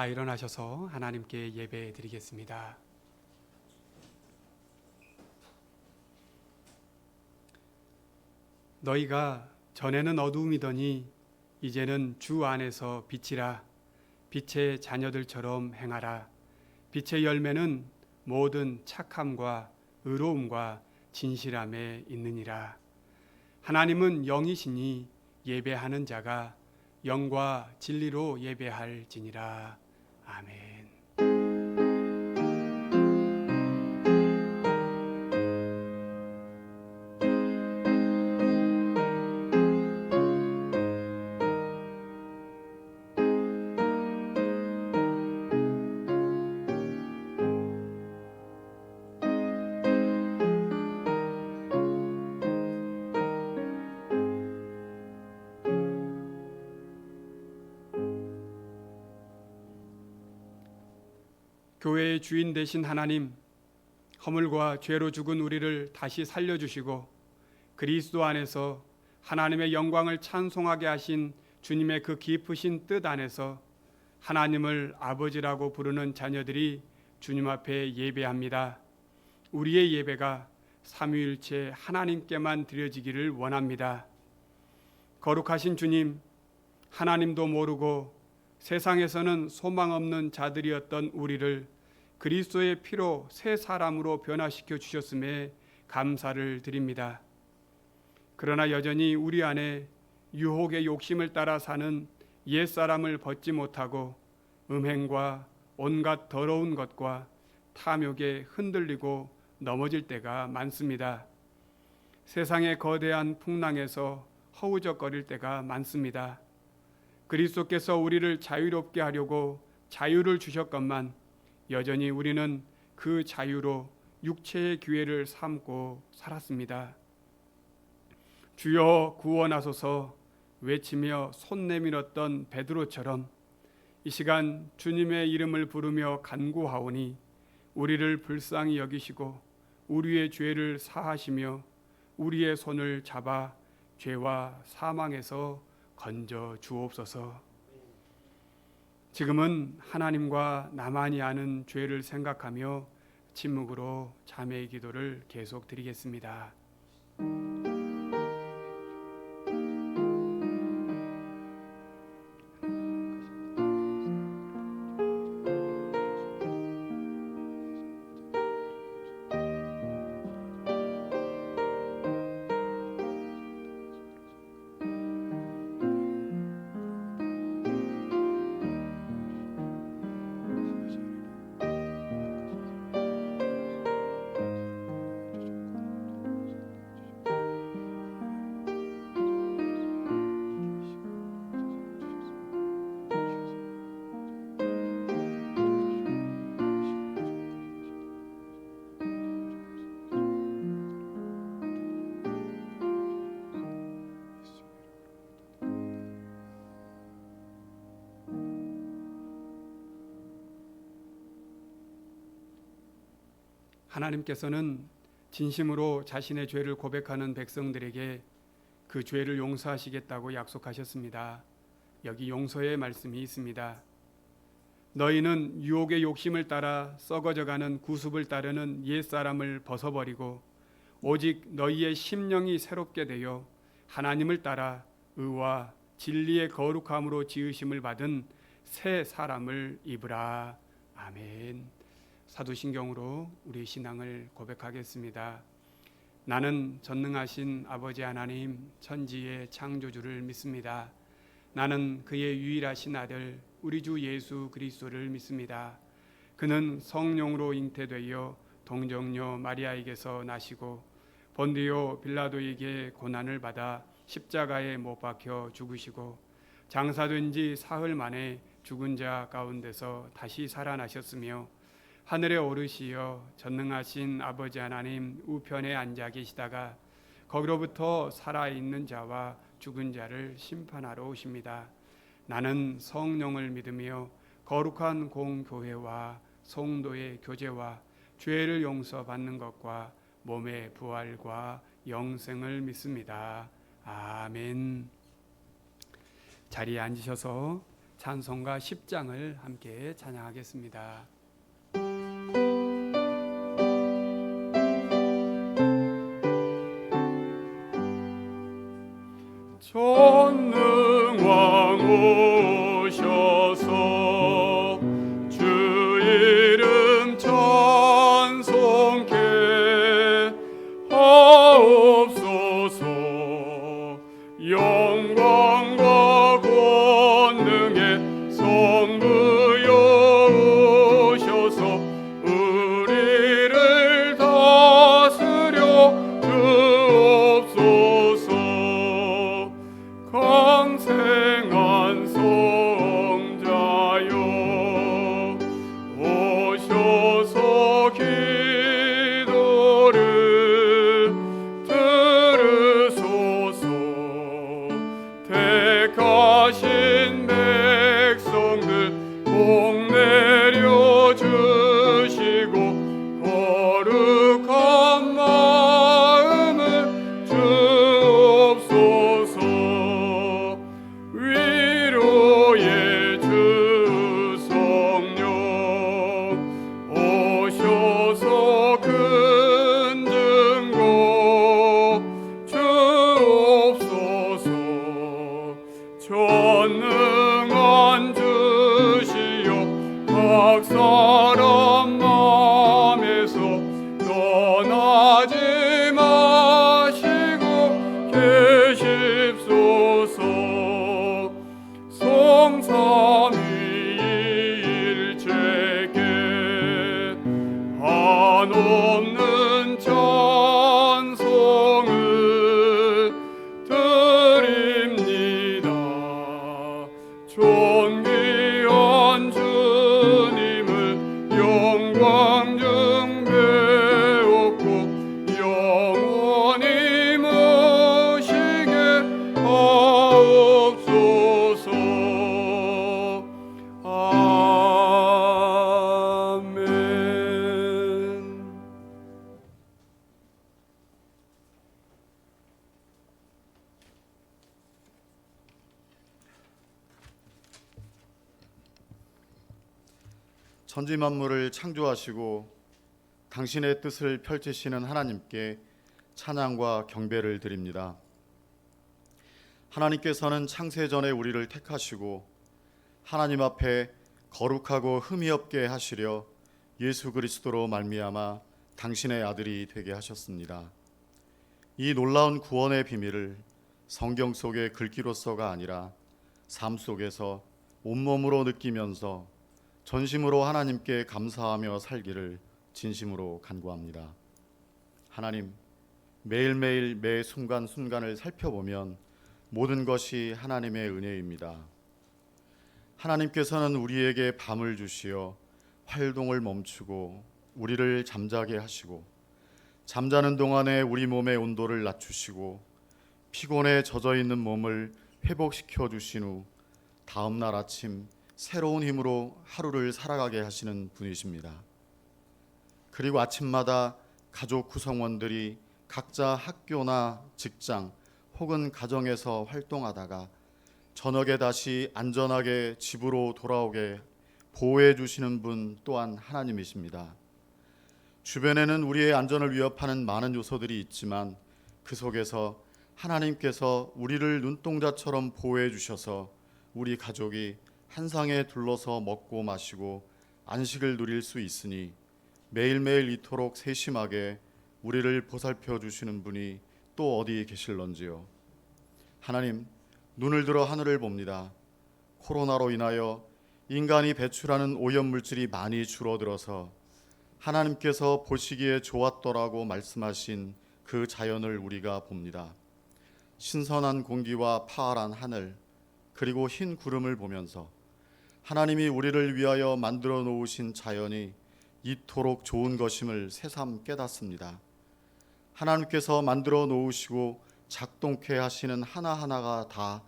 다 일어나셔서 하나님께 예배 드리겠습니다. 너희가 전에는 어두움이더니 이제는 주 안에서 빛이라. 빛의 자녀들처럼 행하라. 빛의 열매는 모든 착함과 의로움과 진실함에 있느니라. 하나님은 영이시니 예배하는 자가 영과 진리로 예배할지니라. 아멘. 교회의 주인 되신 하나님, 허물과 죄로 죽은 우리를 다시 살려주시고 그리스도 안에서 하나님의 영광을 찬송하게 하신 주님의 그 깊으신 뜻 안에서 하나님을 아버지라고 부르는 자녀들이 주님 앞에 예배합니다. 우리의 예배가 삼위일체 하나님께만 드려지기를 원합니다. 거룩하신 주님, 하나님도 모르고 세상에서는 소망 없는 자들이었던 우리를 그리스도의 피로 새 사람으로 변화시켜 주셨음에 감사를 드립니다. 그러나 여전히 우리 안에 유혹의 욕심을 따라 사는 옛사람을 벗지 못하고 음행과 온갖 더러운 것과 탐욕에 흔들리고 넘어질 때가 많습니다. 세상의 거대한 풍랑에서 허우적거릴 때가 많습니다. 그리스도께서 우리를 자유롭게 하려고 자유를 주셨건만 여전히 우리는 그 자유로 육체의 기회를 삼고 살았습니다. 주여 구원하소서 외치며 손 내밀었던 베드로처럼 이 시간 주님의 이름을 부르며 간구하오니 우리를 불쌍히 여기시고 우리의 죄를 사하시며 우리의 손을 잡아 죄와 사망에서 건져 주옵소서. 지금은 하나님과 나만이 아는 죄를 생각하며 침묵으로 자매의 기도를 계속 드리겠습니다. 하나님께서는 진심으로 자신의 죄를 고백하는 백성들에게 그 죄를 용서하시겠다고 약속하셨습니다. 여기 용서의 말씀이 있습니다. 너희는 유혹의 욕심을 따라 썩어져가는 구습을 따르는 옛사람을 벗어버리고 오직 너희의 심령이 새롭게 되어 하나님을 따라 의와 진리의 거룩함으로 지으심을 받은 새 사람을 입으라. 아멘. 사도신경으로 우리 신앙을 고백하겠습니다. 나는 전능하신 아버지 하나님 천지의 창조주를 믿습니다. 나는 그의 유일하신 아들 우리 주 예수 그리스도를 믿습니다. 그는 성령으로 잉태되어 동정녀 마리아에게서 나시고 본디오 빌라도에게 고난을 받아 십자가에 못 박혀 죽으시고 장사된 지 사흘 만에 죽은 자 가운데서 다시 살아나셨으며 하늘에 오르시어 전능하신 아버지 하나님 우편에 앉아 계시다가 거기로부터 살아있는 자와 죽은 자를 심판하러 오십니다. 나는 성령을 믿으며 거룩한 공교회와 성도의 교제와 죄를 용서받는 것과 몸의 부활과 영생을 믿습니다. 아멘. 자리에 앉으셔서 찬송가 10장을 함께 찬양하겠습니다. 전능왕 오셔서 주 이름 찬송케 하옵소서. 영광과 권능의 성부여 오셔서 우리를 다스려 주옵소서. 강생한 성자여 오셔서 기도를 들으소서. 택하신 백성들 복 내려 주시고 거룩한 마음을 주옵소서. 위로의 주 성령 오셔서 큰 증거 주옵소서. 전능한 주시여 각 사람 마음에서 떠나지 마시고 계십소서. 성삼위일체께 한없는 찬송을 드립니다. 존귀한 주님을 영광 중 배웠고 영원히 모시게 하옵소서. 아멘. 천지 만물을 창조하시고 당신의 뜻을 펼치시는 하나님께 찬양과 경배를 드립니다. 하나님께서는 창세 전에 우리를 택하시고 하나님 앞에 거룩하고 흠이 없게 하시려 예수 그리스도로 말미암아 당신의 아들이 되게 하셨습니다. 이 놀라운 구원의 비밀을 성경 속의 글귀로서가 아니라 삶 속에서 온몸으로 느끼면서 전심으로 하나님께 감사하며 살기를 진심으로 간구합니다. 하나님, 매일매일 매 순간순간을 살펴보면 모든 것이 하나님의 은혜입니다. 하나님께서는 우리에게 밤을 주시어 활동을 멈추고 우리를 잠자게 하시고 잠자는 동안에 우리 몸의 온도를 낮추시고 피곤에 젖어 있는 몸을 회복시켜 주신 후 다음 날 아침 새로운 힘으로 하루를 살아가게 하시는 분이십니다. 그리고 아침마다 가족 구성원들이 각자 학교나 직장 혹은 가정에서 활동하다가 저녁에 다시 안전하게 집으로 돌아오게 보호해 주시는 분 또한 하나님이십니다. 주변에는 우리의 안전을 위협하는 많은 요소들이 있지만 그 속에서 하나님께서 우리를 눈동자처럼 보호해 주셔서 우리 가족이 한 상에 둘러서 먹고 마시고 안식을 누릴 수 있으니 매일매일 이토록 세심하게 우리를 보살펴 주시는 분이 또 어디 계실런지요. 하나님, 눈을 들어 하늘을 봅니다. 코로나로 인하여 인간이 배출하는 오염물질이 많이 줄어들어서 하나님께서 보시기에 좋았더라고 말씀하신 그 자연을 우리가 봅니다. 신선한 공기와 파란 하늘, 그리고 흰 구름을 보면서 하나님이 우리를 위하여 만들어 놓으신 자연이 이토록 좋은 것임을 새삼 깨닫습니다. 하나님께서 만들어 놓으시고 작동케 하시는 하나하나가 다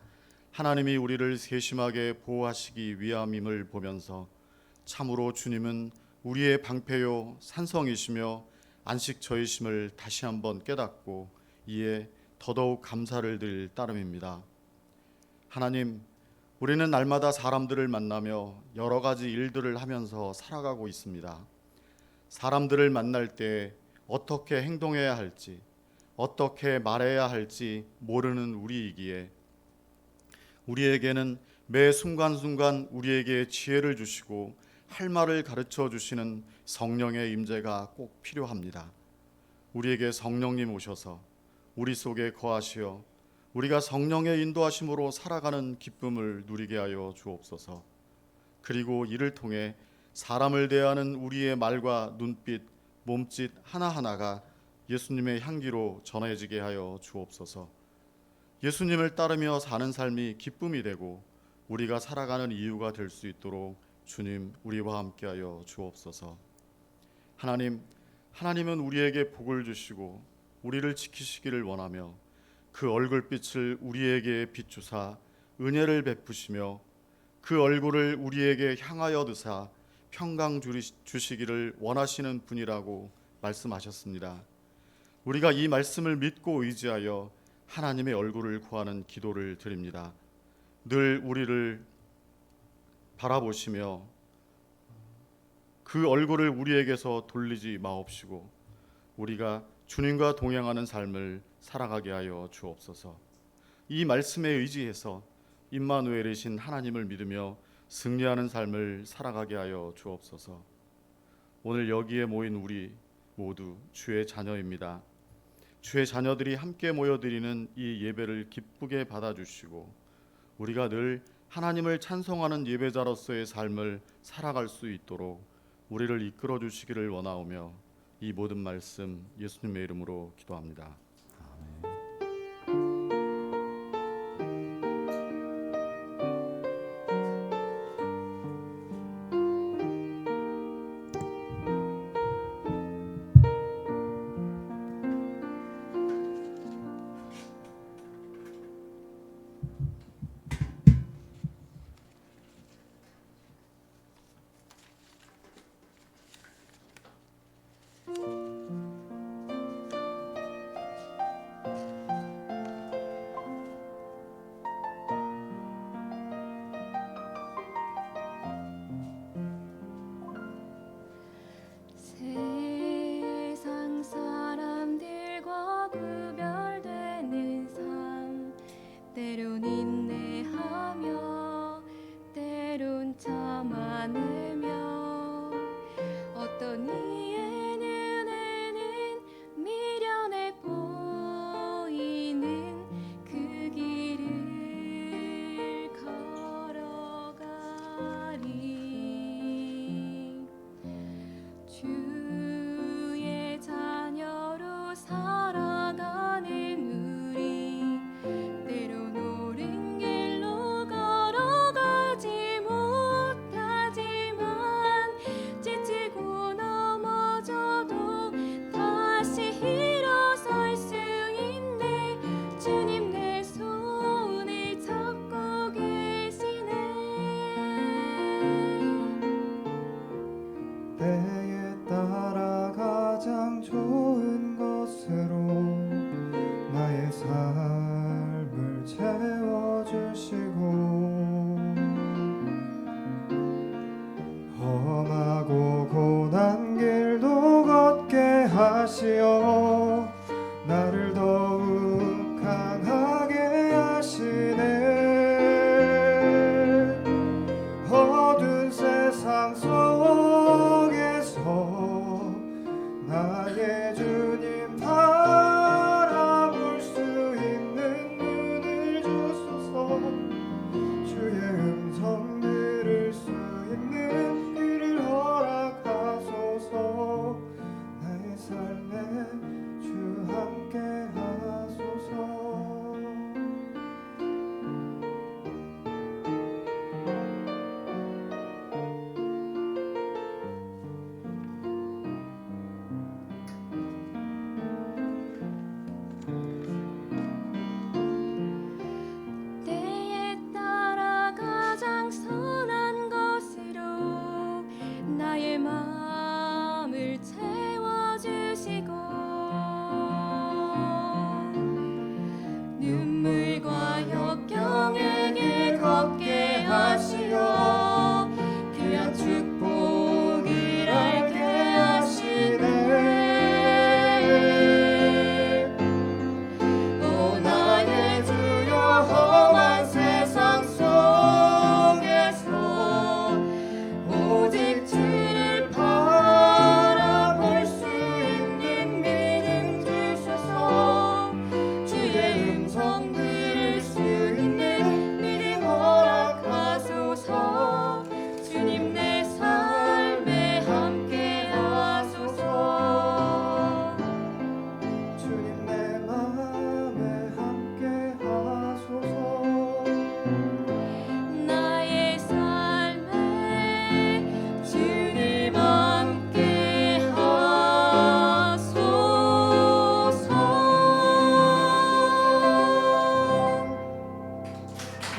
하나님이 우리를 세심하게 보호하시기 위함임을 보면서 참으로 주님은 우리의 방패요 산성이시며 안식처이심을 다시 한번 깨닫고 이에 더더욱 감사를 드릴 따름입니다. 하나님, 우리는 날마다 사람들을 만나며 여러 가지 일들을 하면서 살아가고 있습니다. 사람들을 만날 때 어떻게 행동해야 할지, 어떻게 말해야 할지 모르는 우리이기에 우리에게는 매 순간순간 우리에게 지혜를 주시고 할 말을 가르쳐 주시는 성령의 임재가 꼭 필요합니다. 우리에게 성령님 오셔서 우리 속에 거하시어 우리가 성령의 인도하심으로 살아가는 기쁨을 누리게 하여 주옵소서. 그리고 이를 통해 사람을 대하는 우리의 말과 눈빛, 몸짓 하나하나가 예수님의 향기로 전해지게 하여 주옵소서. 예수님을 따르며 사는 삶이 기쁨이 되고 우리가 살아가는 이유가 될 수 있도록 주님 우리와 함께하여 주옵소서. 하나님은 우리에게 복을 주시고 우리를 지키시기를 원하며 그 얼굴빛을 우리에게 비추사 은혜를 베푸시며 그 얼굴을 우리에게 향하여 드사 평강 주시기를 원하시는 분이라고 말씀하셨습니다. 우리가 이 말씀을 믿고 의지하여 하나님의 얼굴을 구하는 기도를 드립니다. 늘 우리를 바라보시며 그 얼굴을 우리에게서 돌리지 마옵시고 우리가 주님과 동행하는 삶을 살아가게 하여 주옵소서. 이 말씀에 의지해서 임마누엘이신 하나님을 믿으며 승리하는 삶을 살아가게 하여 주옵소서. 오늘 여기에 모인 우리 모두 주의 자녀입니다. 주의 자녀들이 함께 모여드리는 이 예배를 기쁘게 받아주시고 우리가 늘 하나님을 찬송하는 예배자로서의 삶을 살아갈 수 있도록 우리를 이끌어 주시기를 원하오며 이 모든 말씀 예수님의 이름으로 기도합니다. 세상 사람들과 구별되는 삶, 때론 인내하며 때론 참아내며 어떤 이의 눈에는 미련해 보이는 그 길을 걸어가리. 주의 자녀로 살아가는 우리, 때론 옳은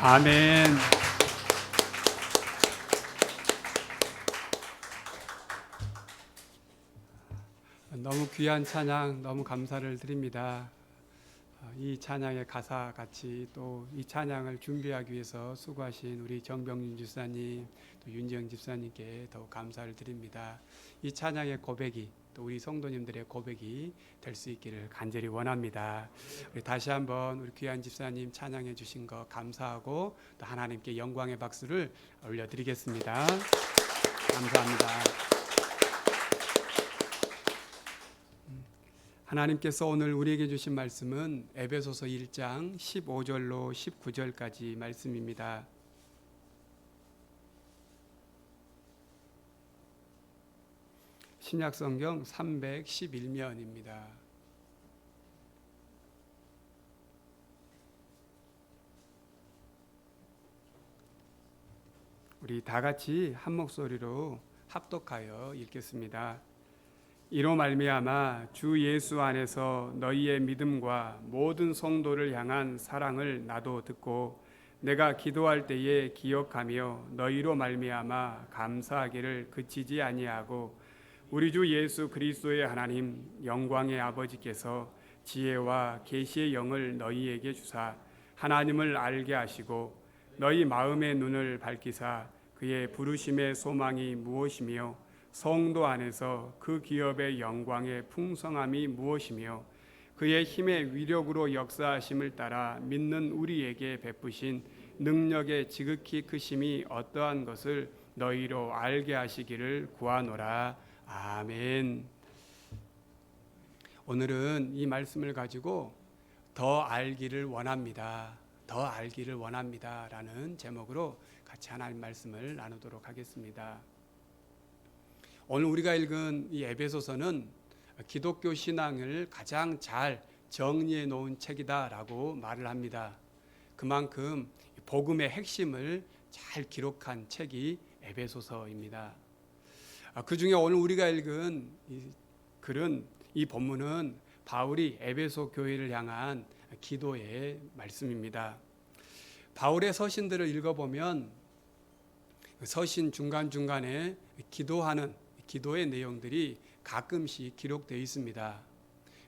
아멘. 너무 귀한 찬양, 너무 감사를 드립니다. 이 찬양의 가사 같이 또 이 찬양을 준비하기 위해서 수고하신 우리 정병윤 집사님, 또 윤지영 집사님께 더욱 감사를 드립니다. 이 찬양의 고백이 또 우리 성도님들의 고백이 될 수 있기를 간절히 원합니다. 우리 다시 한번 우리 귀한 집사님 찬양해 주신 것 감사하고 또 하나님께 영광의 박수를 올려드리겠습니다. 감사합니다. 하나님께서 오늘 우리에게 주신 말씀은 에베소서 1장 15절로 19절까지 말씀입니다. 신약성경 311면입니다. 우리 다 같이 한 목소리로 합독하여 읽겠습니다. 이로 말미암아 주 예수 안에서 너희의 믿음과 모든 성도를 향한 사랑을 나도 듣고 내가 기도할 때에 기억하며 너희로 말미암아 감사하기를 그치지 아니하고 우리 주 예수 그리스도의 하나님 영광의 아버지께서 지혜와 계시의 영을 너희에게 주사 하나님을 알게 하시고 너희 마음의 눈을 밝히사 그의 부르심의 소망이 무엇이며 성도 안에서 그 기업의 영광의 풍성함이 무엇이며 그의 힘의 위력으로 역사하심을 따라 믿는 우리에게 베푸신 능력의 지극히 크심이 어떠한 것을 너희로 알게 하시기를 구하노라. 아멘. 오늘은 이 말씀을 가지고 더 알기를 원합니다. 더 알기를 원합니다. 라는 제목으로 같이 하나님 말씀을 나누도록 하겠습니다. 오늘 우리가 읽은 이 에베소서는 기독교 신앙을 가장 잘 정리해 놓은 책이다라고 말을 합니다. 그만큼 복음의 핵심을 잘 기록한 책이 에베소서입니다. 그 중에 오늘 우리가 읽은 이 글은 이 본문은 바울이 에베소 교회를 향한 기도의 말씀입니다. 바울의 서신들을 읽어보면 서신 중간중간에 기도하는 기도의 내용들이 가끔씩 기록되어 있습니다.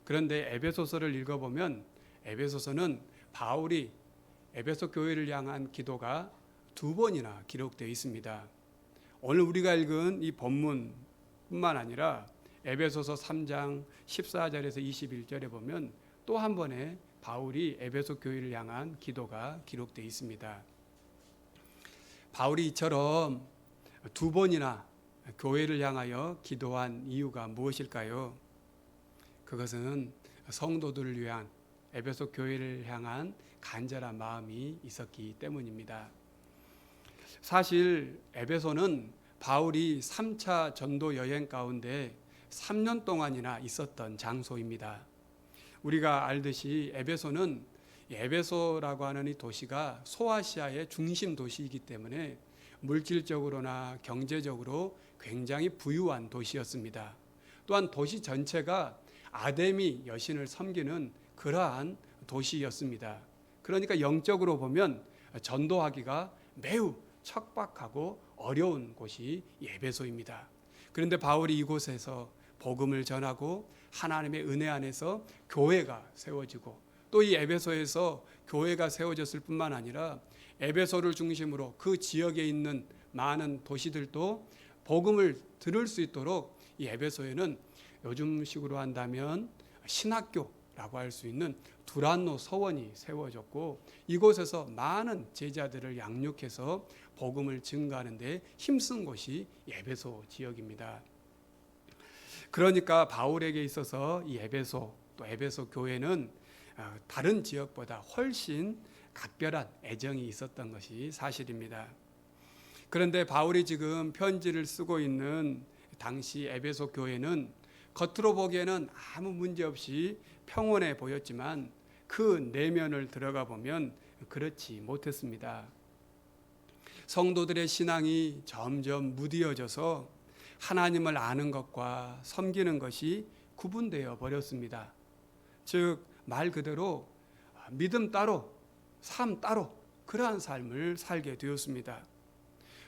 그런데 에베소서를 읽어보면 에베소서는 바울이 에베소 교회를 향한 기도가 2번이나 기록되어 있습니다. 오늘 우리가 읽은 이 본문뿐만 아니라 에베소서 3장 14절에서 21절에 보면 또 한 번의 바울이 에베소 교회를 향한 기도가 기록되어 있습니다. 바울이 이처럼 2번이나 교회를 향하여 기도한 이유가 무엇일까요? 그것은 성도들을 위한 에베소 교회를 향한 간절한 마음이 있었기 때문입니다. 사실 에베소는 바울이 3차 전도 여행 가운데 3년 동안이나 있었던 장소입니다. 우리가 알듯이 에베소는 에베소라고 하는 이 도시가 소아시아의 중심 도시이기 때문에 물질적으로나 경제적으로 굉장히 부유한 도시였습니다. 또한 도시 전체가 아데미 여신을 섬기는 그러한 도시였습니다. 그러니까 영적으로 보면 전도하기가 매우 척박하고 어려운 곳이 에베소입니다. 그런데 바울이 이곳에서 복음을 전하고 하나님의 은혜 안에서 교회가 세워지고 또 이 에베소에서 교회가 세워졌을 뿐만 아니라 에베소를 중심으로 그 지역에 있는 많은 도시들도 복음을 들을 수 있도록 이 에베소에는 요즘식으로 한다면 신학교라고 할 수 있는 두란노 서원이 세워졌고 이곳에서 많은 제자들을 양육해서 복음을 증거하는 데 힘쓴 곳이 에베소 지역입니다. 그러니까 바울에게 있어서 이 에베소 또 에베소 교회는 다른 지역보다 훨씬 각별한 애정이 있었던 것이 사실입니다. 그런데 바울이 지금 편지를 쓰고 있는 당시 에베소 교회는 겉으로 보기에는 아무 문제 없이 평온해 보였지만 그 내면을 들어가 보면 그렇지 못했습니다. 성도들의 신앙이 점점 무디어져서 하나님을 아는 것과 섬기는 것이 구분되어 버렸습니다. 즉 말 그대로 믿음 따로 삶 따로 그러한 삶을 살게 되었습니다.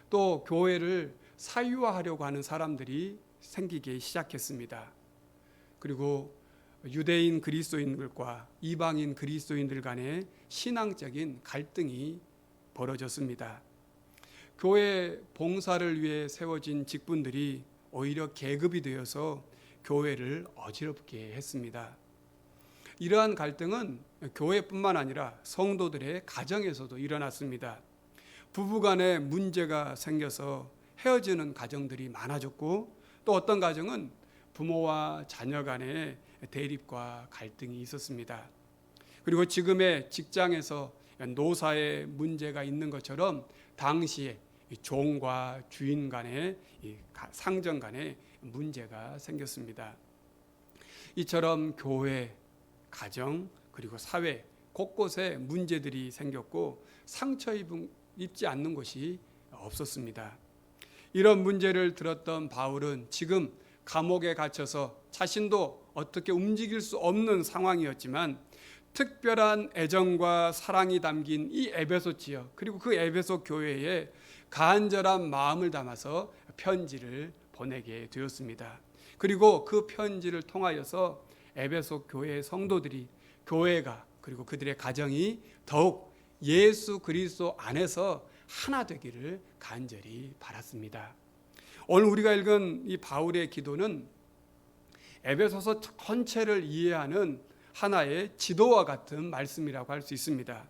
또 교회를 사유화하려고 하는 사람들이 생기기 시작했습니다. 그리고 유대인 그리스도인들과 이방인 그리스도인들 간의 신앙적인 갈등이 벌어졌습니다. 교회 봉사를 위해 세워진 직분들이 오히려 계급이 되어서 교회를 어지럽게 했습니다. 이러한 갈등은 교회뿐만 아니라 성도들의 가정에서도 일어났습니다. 부부간에 문제가 생겨서 헤어지는 가정들이 많아졌고, 또 어떤 가정은 부모와 자녀 간의 대립과 갈등이 있었습니다. 그리고 지금의 직장에서 노사의 문제가 있는 것처럼 당시에 종과 주인 간의 상정 간의 문제가 생겼습니다. 이처럼 교회, 가정, 그리고 사회 곳곳에 문제들이 생겼고 상처 입지 않는 곳이 없었습니다. 이런 문제를 들었던 바울은 지금 감옥에 갇혀서 자신도 어떻게 움직일 수 없는 상황이었지만 특별한 애정과 사랑이 담긴 이 에베소 지역, 그리고 그 에베소 교회에 간절한 마음을 담아서 편지를 보내게 되었습니다. 그리고 그 편지를 통하여서 에베소 교회의 성도들이, 교회가, 그리고 그들의 가정이 더욱 예수 그리스도 안에서 하나 되기를 간절히 바랐습니다. 오늘 우리가 읽은 이 바울의 기도는 에베소서 전체를 이해하는 하나의 지도와 같은 말씀이라고 할 수 있습니다.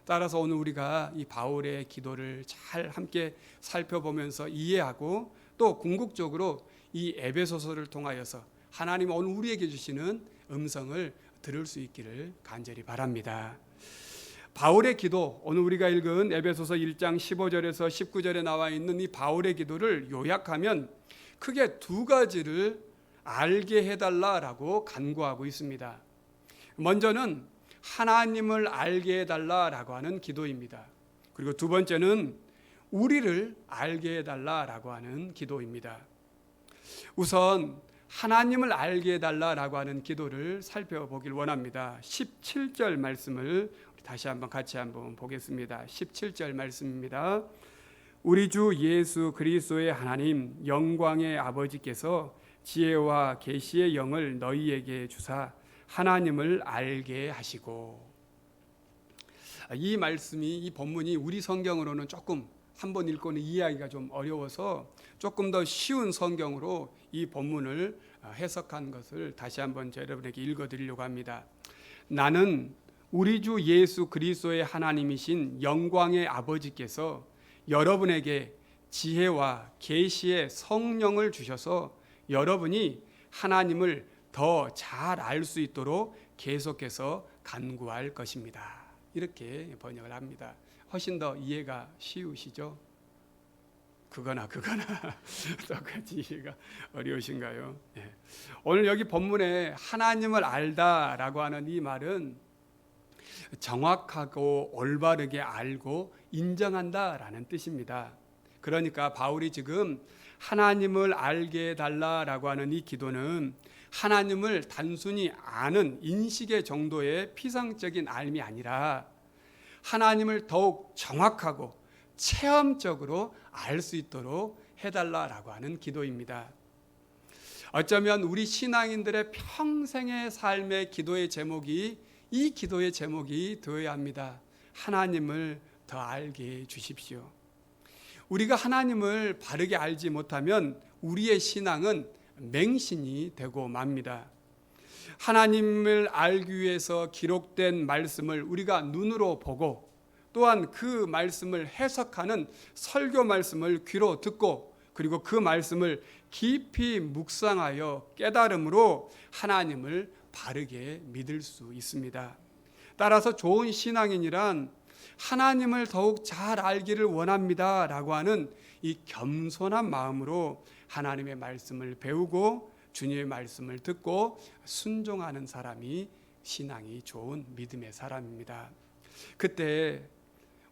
따라서 오늘 우리가 이 바울의 기도를 잘 함께 살펴보면서 이해하고 또 궁극적으로 이 에베소서를 통하여서 하나님 오늘 우리에게 주시는 음성을 들을 수 있기를 간절히 바랍니다. 바울의 기도, 오늘 우리가 읽은 에베소서 1장 15절에서 19절에 나와 있는 이 바울의 기도를 요약하면 크게 두 가지를 알게 해달라라고 간구하고 있습니다. 먼저는 하나님을 알게 해달라라고 하는 기도입니다. 그리고 두 번째는 우리를 알게 해달라라고 하는 기도입니다. 우선 하나님을 알게 해달라라고 하는 기도를 살펴보길 원합니다. 17절 말씀을 다시 한번 같이 한번 보겠습니다. 17절 말씀입니다. 우리 주 예수 그리스도의 하나님 영광의 아버지께서 지혜와 계시의 영을 너희에게 주사 하나님을 알게 하시고. 이 말씀이, 이 본문이 우리 성경으로는 조금 한번 읽고는 이해하기가 좀 어려워서 조금 더 쉬운 성경으로 이 본문을 해석한 것을 다시 한번 여러분에게 읽어드리려고 합니다. 나는 우리 주 예수 그리스도의 하나님이신 영광의 아버지께서 여러분에게 지혜와 계시의 성령을 주셔서 여러분이 하나님을 더 잘 알 수 있도록 계속해서 간구할 것입니다. 이렇게 번역을 합니다. 훨씬 더 이해가 쉬우시죠? 그거나 똑같이 이해가 어려우신가요? 예. 오늘 여기 본문에 하나님을 알다라고 하는 이 말은 정확하고 올바르게 알고 인정한다라는 뜻입니다. 그러니까 바울이 지금 하나님을 알게 해달라라고 하는 이 기도는 하나님을 단순히 아는 인식의 정도의 피상적인 알미 아니라 하나님을 더욱 정확하고 체험적으로 알 수 있도록 해달라라고 하는 기도입니다. 어쩌면 우리 신앙인들의 평생의 삶의 기도의 제목이 이 기도의 제목이 되어야 합니다. 하나님을 더 알게 해 주십시오. 우리가 하나님을 바르게 알지 못하면 우리의 신앙은 맹신이 되고 맙니다. 하나님을 알기 위해서 기록된 말씀을 우리가 눈으로 보고 또한 그 말씀을 해석하는 설교 말씀을 귀로 듣고 그리고 그 말씀을 깊이 묵상하여 깨달음으로 하나님을 바르게 믿을 수 있습니다. 따라서 좋은 신앙인이란 하나님을 더욱 잘 알기를 원합니다 라고 하는 이 겸손한 마음으로 하나님의 말씀을 배우고 주님의 말씀을 듣고 순종하는 사람이 신앙이 좋은 믿음의 사람입니다. 그때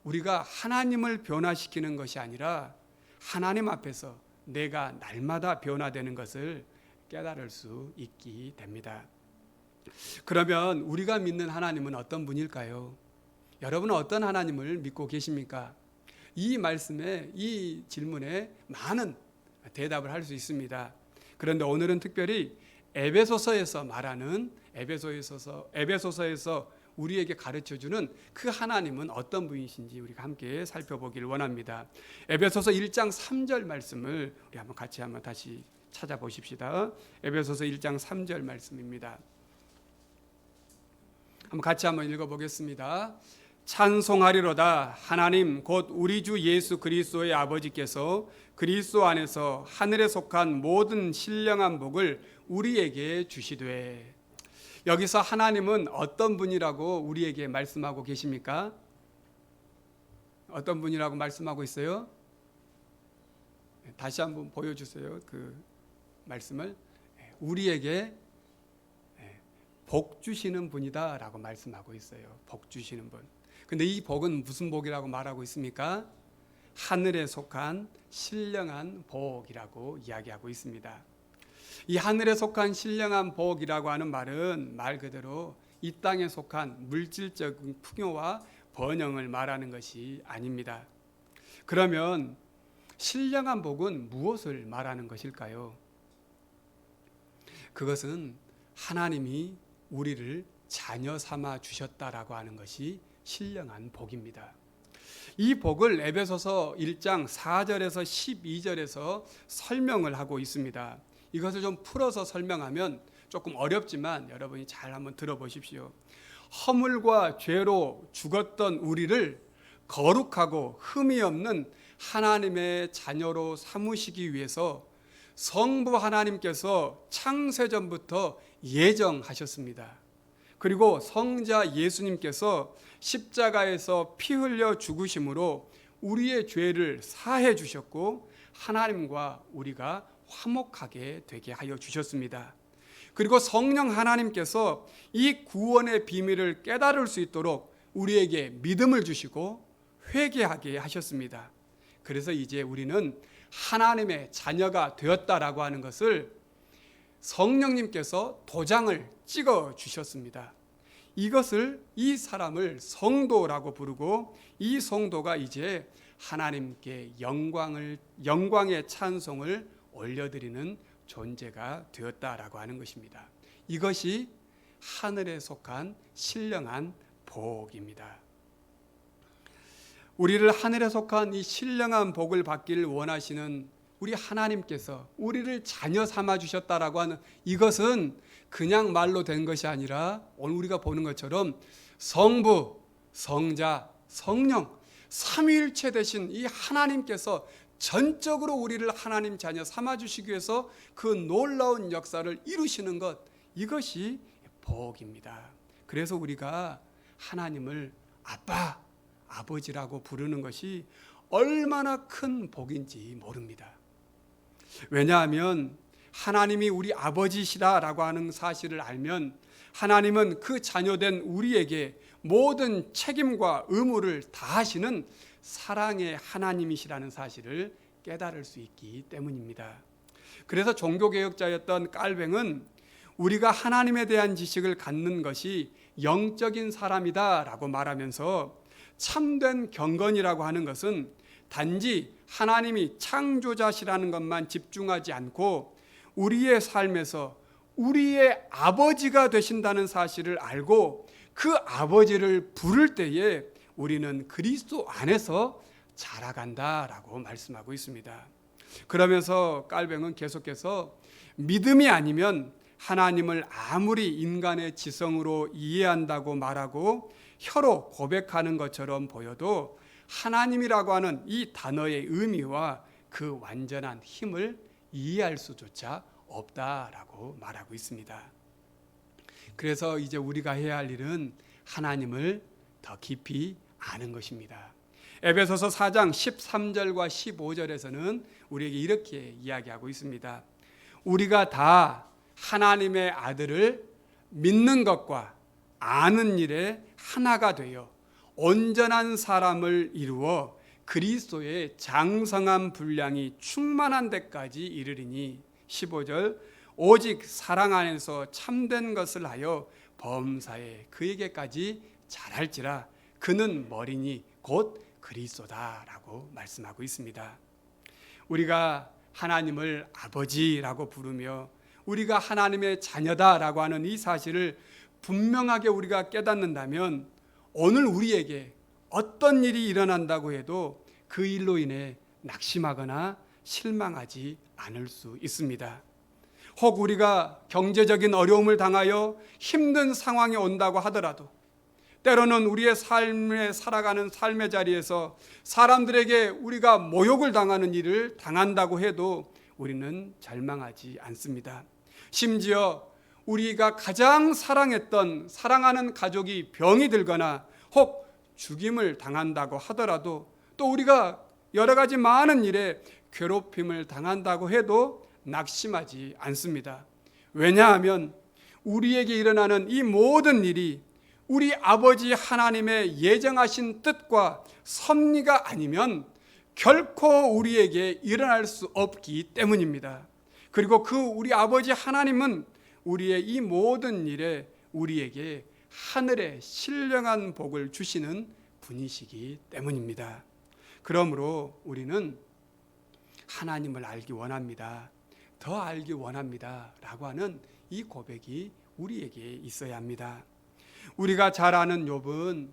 우리가 하나님을 변화시키는 것이 아니라 하나님 앞에서 내가 날마다 변화되는 것을 깨달을 수 있게 됩니다. 그러면 우리가 믿는 하나님은 어떤 분일까요? 여러분은 어떤 하나님을 믿고 계십니까? 이 말씀에, 이 질문에 많은 대답을 할 수 있습니다. 그런데 오늘은 특별히 에베소서에서 말하는 에베소서에서 우리에게 가르쳐주는 그 하나님은 어떤 분이신지 우리가 함께 살펴보기를 원합니다. 에베소서 1장 3절 말씀을 우리 같이 한번 다시 찾아보십시다. 에베소서 1장 3절 말씀입니다. 같이 한번 읽어보겠습니다. 찬송하리로다. 하나님 곧 우리 주 예수 그리스도의 아버지께서 그리스도 안에서 하늘에 속한 모든 신령한 복을 우리에게 주시되. 여기서 하나님은 어떤 분이라고 우리에게 말씀하고 계십니까? 어떤 분이라고 말씀하고 있어요? 다시 한번 보여주세요. 그 말씀을. 우리에게 복 주시는 분이다라고 말씀하고 있어요. 복 주시는 분. 근데 이 복은 무슨 복이라고 말하고 있습니까? 하늘에 속한 신령한 복이라고 이야기하고 있습니다. 이 하늘에 속한 신령한 복이라고 하는 말은 말 그대로 이 땅에 속한 물질적인 풍요와 번영을 말하는 것이 아닙니다. 그러면 신령한 복은 무엇을 말하는 것일까요? 그것은 하나님이 우리를 자녀 삼아 주셨다라고 하는 것이 신령한 복입니다. 이 복을 에베소서 1장 4절에서 12절에서 설명을 하고 있습니다. 이것을 좀 풀어서 설명하면 조금 어렵지만 여러분이 잘 한번 들어보십시오. 허물과 죄로 죽었던 우리를 거룩하고 흠이 없는 하나님의 자녀로 삼으시기 위해서 성부 하나님께서 창세전부터 예정하셨습니다. 그리고 성자 예수님께서 십자가에서 피 흘려 죽으심으로 우리의 죄를 사해 주셨고 하나님과 우리가 화목하게 되게 하여 주셨습니다. 그리고 성령 하나님께서 이 구원의 비밀을 깨달을 수 있도록 우리에게 믿음을 주시고 회개하게 하셨습니다. 그래서 이제 우리는 하나님의 자녀가 되었다라고 하는 것을 성령님께서 도장을 찍어 주셨습니다. 이것을 이 사람을 성도라고 부르고 이 성도가 이제 하나님께 영광의 찬송을 올려드리는 존재가 되었다라고 하는 것입니다. 이것이 하늘에 속한 신령한 복입니다. 우리를 하늘에 속한 이 신령한 복을 받기를 원하시는 우리 하나님께서 우리를 자녀 삼아 주셨다라고 하는 이것은 그냥 말로 된 것이 아니라 오늘 우리가 보는 것처럼 성부, 성자, 성령 삼위일체 되신 이 하나님께서 전적으로 우리를 하나님 자녀 삼아 주시기 위해서 그 놀라운 역사를 이루시는 것, 이것이 복입니다. 그래서 우리가 하나님을 아빠, 아버지라고 부르는 것이 얼마나 큰 복인지 모릅니다. 왜냐하면 하나님이 우리 아버지시다라고 하는 사실을 알면 하나님은 그 자녀된 우리에게 모든 책임과 의무를 다하시는 사랑의 하나님이시라는 사실을 깨달을 수 있기 때문입니다. 그래서 종교개혁자였던 깔뱅은 우리가 하나님에 대한 지식을 갖는 것이 영적인 사람이다라고 말하면서 참된 경건이라고 하는 것은 단지 하나님이 창조자시라는 것만 집중하지 않고 우리의 삶에서 우리의 아버지가 되신다는 사실을 알고 그 아버지를 부를 때에 우리는 그리스도 안에서 자라간다라고 말씀하고 있습니다. 그러면서 깔뱅은 계속해서 믿음이 아니면 하나님을 아무리 인간의 지성으로 이해한다고 말하고 혀로 고백하는 것처럼 보여도 하나님이라고 하는 이 단어의 의미와 그 완전한 힘을 이해할 수조차 없다라고 말하고 있습니다. 그래서 이제 우리가 해야 할 일은 하나님을 더 깊이 아는 것입니다. 에베소서 4장 13절과 15절에서는 우리에게 이렇게 이야기하고 있습니다. 우리가 다 하나님의 아들을 믿는 것과 아는 일에 하나가 되어 온전한 사람을 이루어 그리스도의 장성한 분량이 충만한 데까지 이르리니 15절 오직 사랑 안에서 참된 것을 하여 범사에 그에게까지 자랄지라 그는 머리니 곧 그리스도다라고 말씀하고 있습니다. 우리가 하나님을 아버지라고 부르며 우리가 하나님의 자녀다라고 하는 이 사실을 분명하게 우리가 깨닫는다면 오늘 우리에게 어떤 일이 일어난다고 해도 그 일로 인해 낙심하거나 실망하지 않을 수 있습니다. 혹 우리가 경제적인 어려움을 당하여 힘든 상황이 온다고 하더라도 때로는 우리의 삶에 살아가는 삶의 자리에서 사람들에게 우리가 모욕을 당하는 일을 당한다고 해도 우리는 절망하지 않습니다. 심지어 우리가 가장 사랑하는 가족이 병이 들거나 혹 죽임을 당한다고 하더라도 또 우리가 여러 가지 많은 일에 괴롭힘을 당한다고 해도 낙심하지 않습니다. 왜냐하면 우리에게 일어나는 이 모든 일이 우리 아버지 하나님의 예정하신 뜻과 섭리가 아니면 결코 우리에게 일어날 수 없기 때문입니다. 그리고 그 우리 아버지 하나님은 우리의 이 모든 일에 우리에게 하늘의 신령한 복을 주시는 분이시기 때문입니다. 그러므로 우리는 하나님을 알기 원합니다. 더 알기 원합니다. 라고 하는 이 고백이 우리에게 있어야 합니다. 우리가 잘 아는 욥은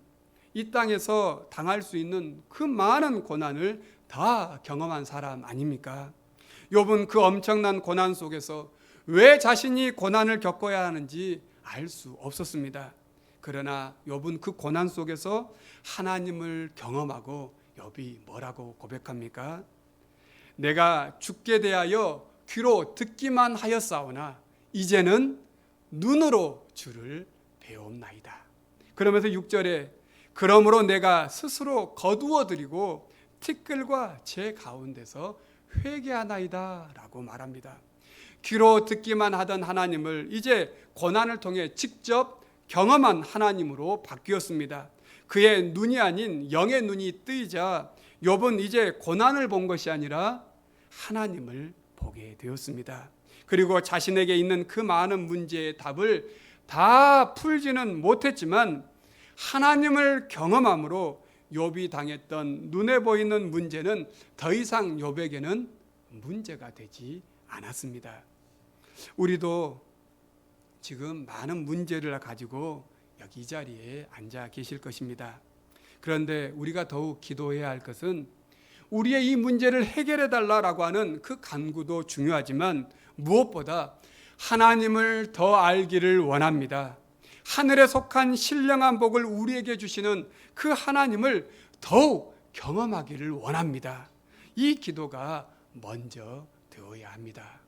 이 땅에서 당할 수 있는 그 많은 고난을 다 경험한 사람 아닙니까? 욥은 그 엄청난 고난 속에서 왜 자신이 고난을 겪어야 하는지 알 수 없었습니다. 그러나 욥은 그 고난 속에서 하나님을 경험하고 욥이 뭐라고 고백합니까? 내가 죽게 대하여 귀로 듣기만 하였사오나 이제는 눈으로 주를 배옵나이다. 그러면서 6절에 그러므로 내가 스스로 거두어드리고 티끌과 제 가운데서 회개하나이다 라고 말합니다. 귀로 듣기만 하던 하나님을 이제 고난을 통해 직접 경험한 하나님으로 바뀌었습니다. 그의 눈이 아닌 영의 눈이 뜨이자 욥은 이제 고난을 본 것이 아니라 하나님을 보게 되었습니다. 그리고 자신에게 있는 그 많은 문제의 답을 다 풀지는 못했지만 하나님을 경험함으로 욥이 당했던 눈에 보이는 문제는 더 이상 욥에게는 문제가 되지 않았습니다. 우리도 지금 많은 문제를 가지고 여기 이 자리에 앉아 계실 것입니다. 그런데 우리가 더욱 기도해야 할 것은 우리의 이 문제를 해결해 달라고 하는 그 간구도 중요하지만 무엇보다 하나님을 더 알기를 원합니다. 하늘에 속한 신령한 복을 우리에게 주시는 그 하나님을 더욱 경험하기를 원합니다. 이 기도가 먼저 되어야 합니다.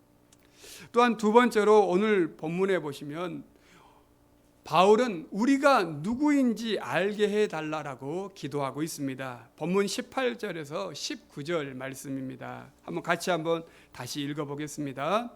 또한 두 번째로 오늘 본문에 보시면 바울은 우리가 누구인지 알게 해달라고 기도하고 있습니다. 본문 18절에서 19절 말씀입니다. 같이 다시 읽어보겠습니다.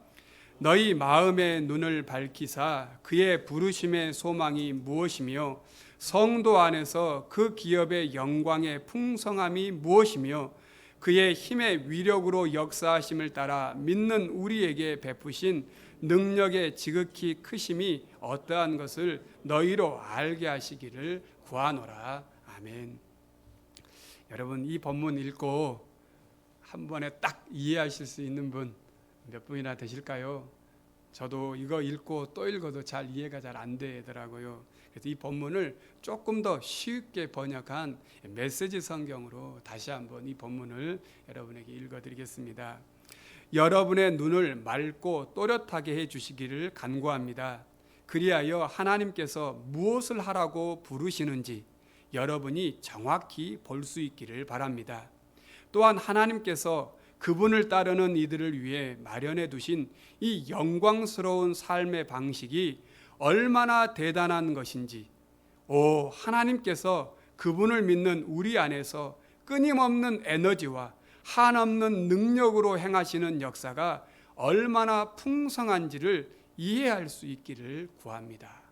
너희 마음의 눈을 밝히사 그의 부르심의 소망이 무엇이며 성도 안에서 그 기업의 영광의 풍성함이 무엇이며 그의 힘의 위력으로 역사하심을 따라 믿는 우리에게 베푸신 능력의 지극히 크심이 어떠한 것을 너희로 알게 하시기를 구하노라. 아멘. 여러분 이 본문 읽고 한 번에 딱 이해하실 수 있는 분 몇 분이나 되실까요? 저도 이거 읽고 또 읽어도 잘 이해가 잘 안 되더라고요. 그래서 이 본문을 조금 더 쉽게 번역한 메시지 성경으로 다시 한번 이 본문을 여러분에게 읽어드리겠습니다. 여러분의 눈을 맑고 또렷하게 해주시기를 간구합니다. 그리하여 하나님께서 무엇을 하라고 부르시는지 여러분이 정확히 볼 수 있기를 바랍니다. 또한 하나님께서 그분을 따르는 이들을 위해 마련해 두신 이 영광스러운 삶의 방식이 얼마나 대단한 것인지, 하나님께서 그분을 믿는 우리 안에서 끊임없는 에너지와 한없는 능력으로 행하시는 역사가 얼마나 풍성한지를 이해할 수 있기를 구합니다.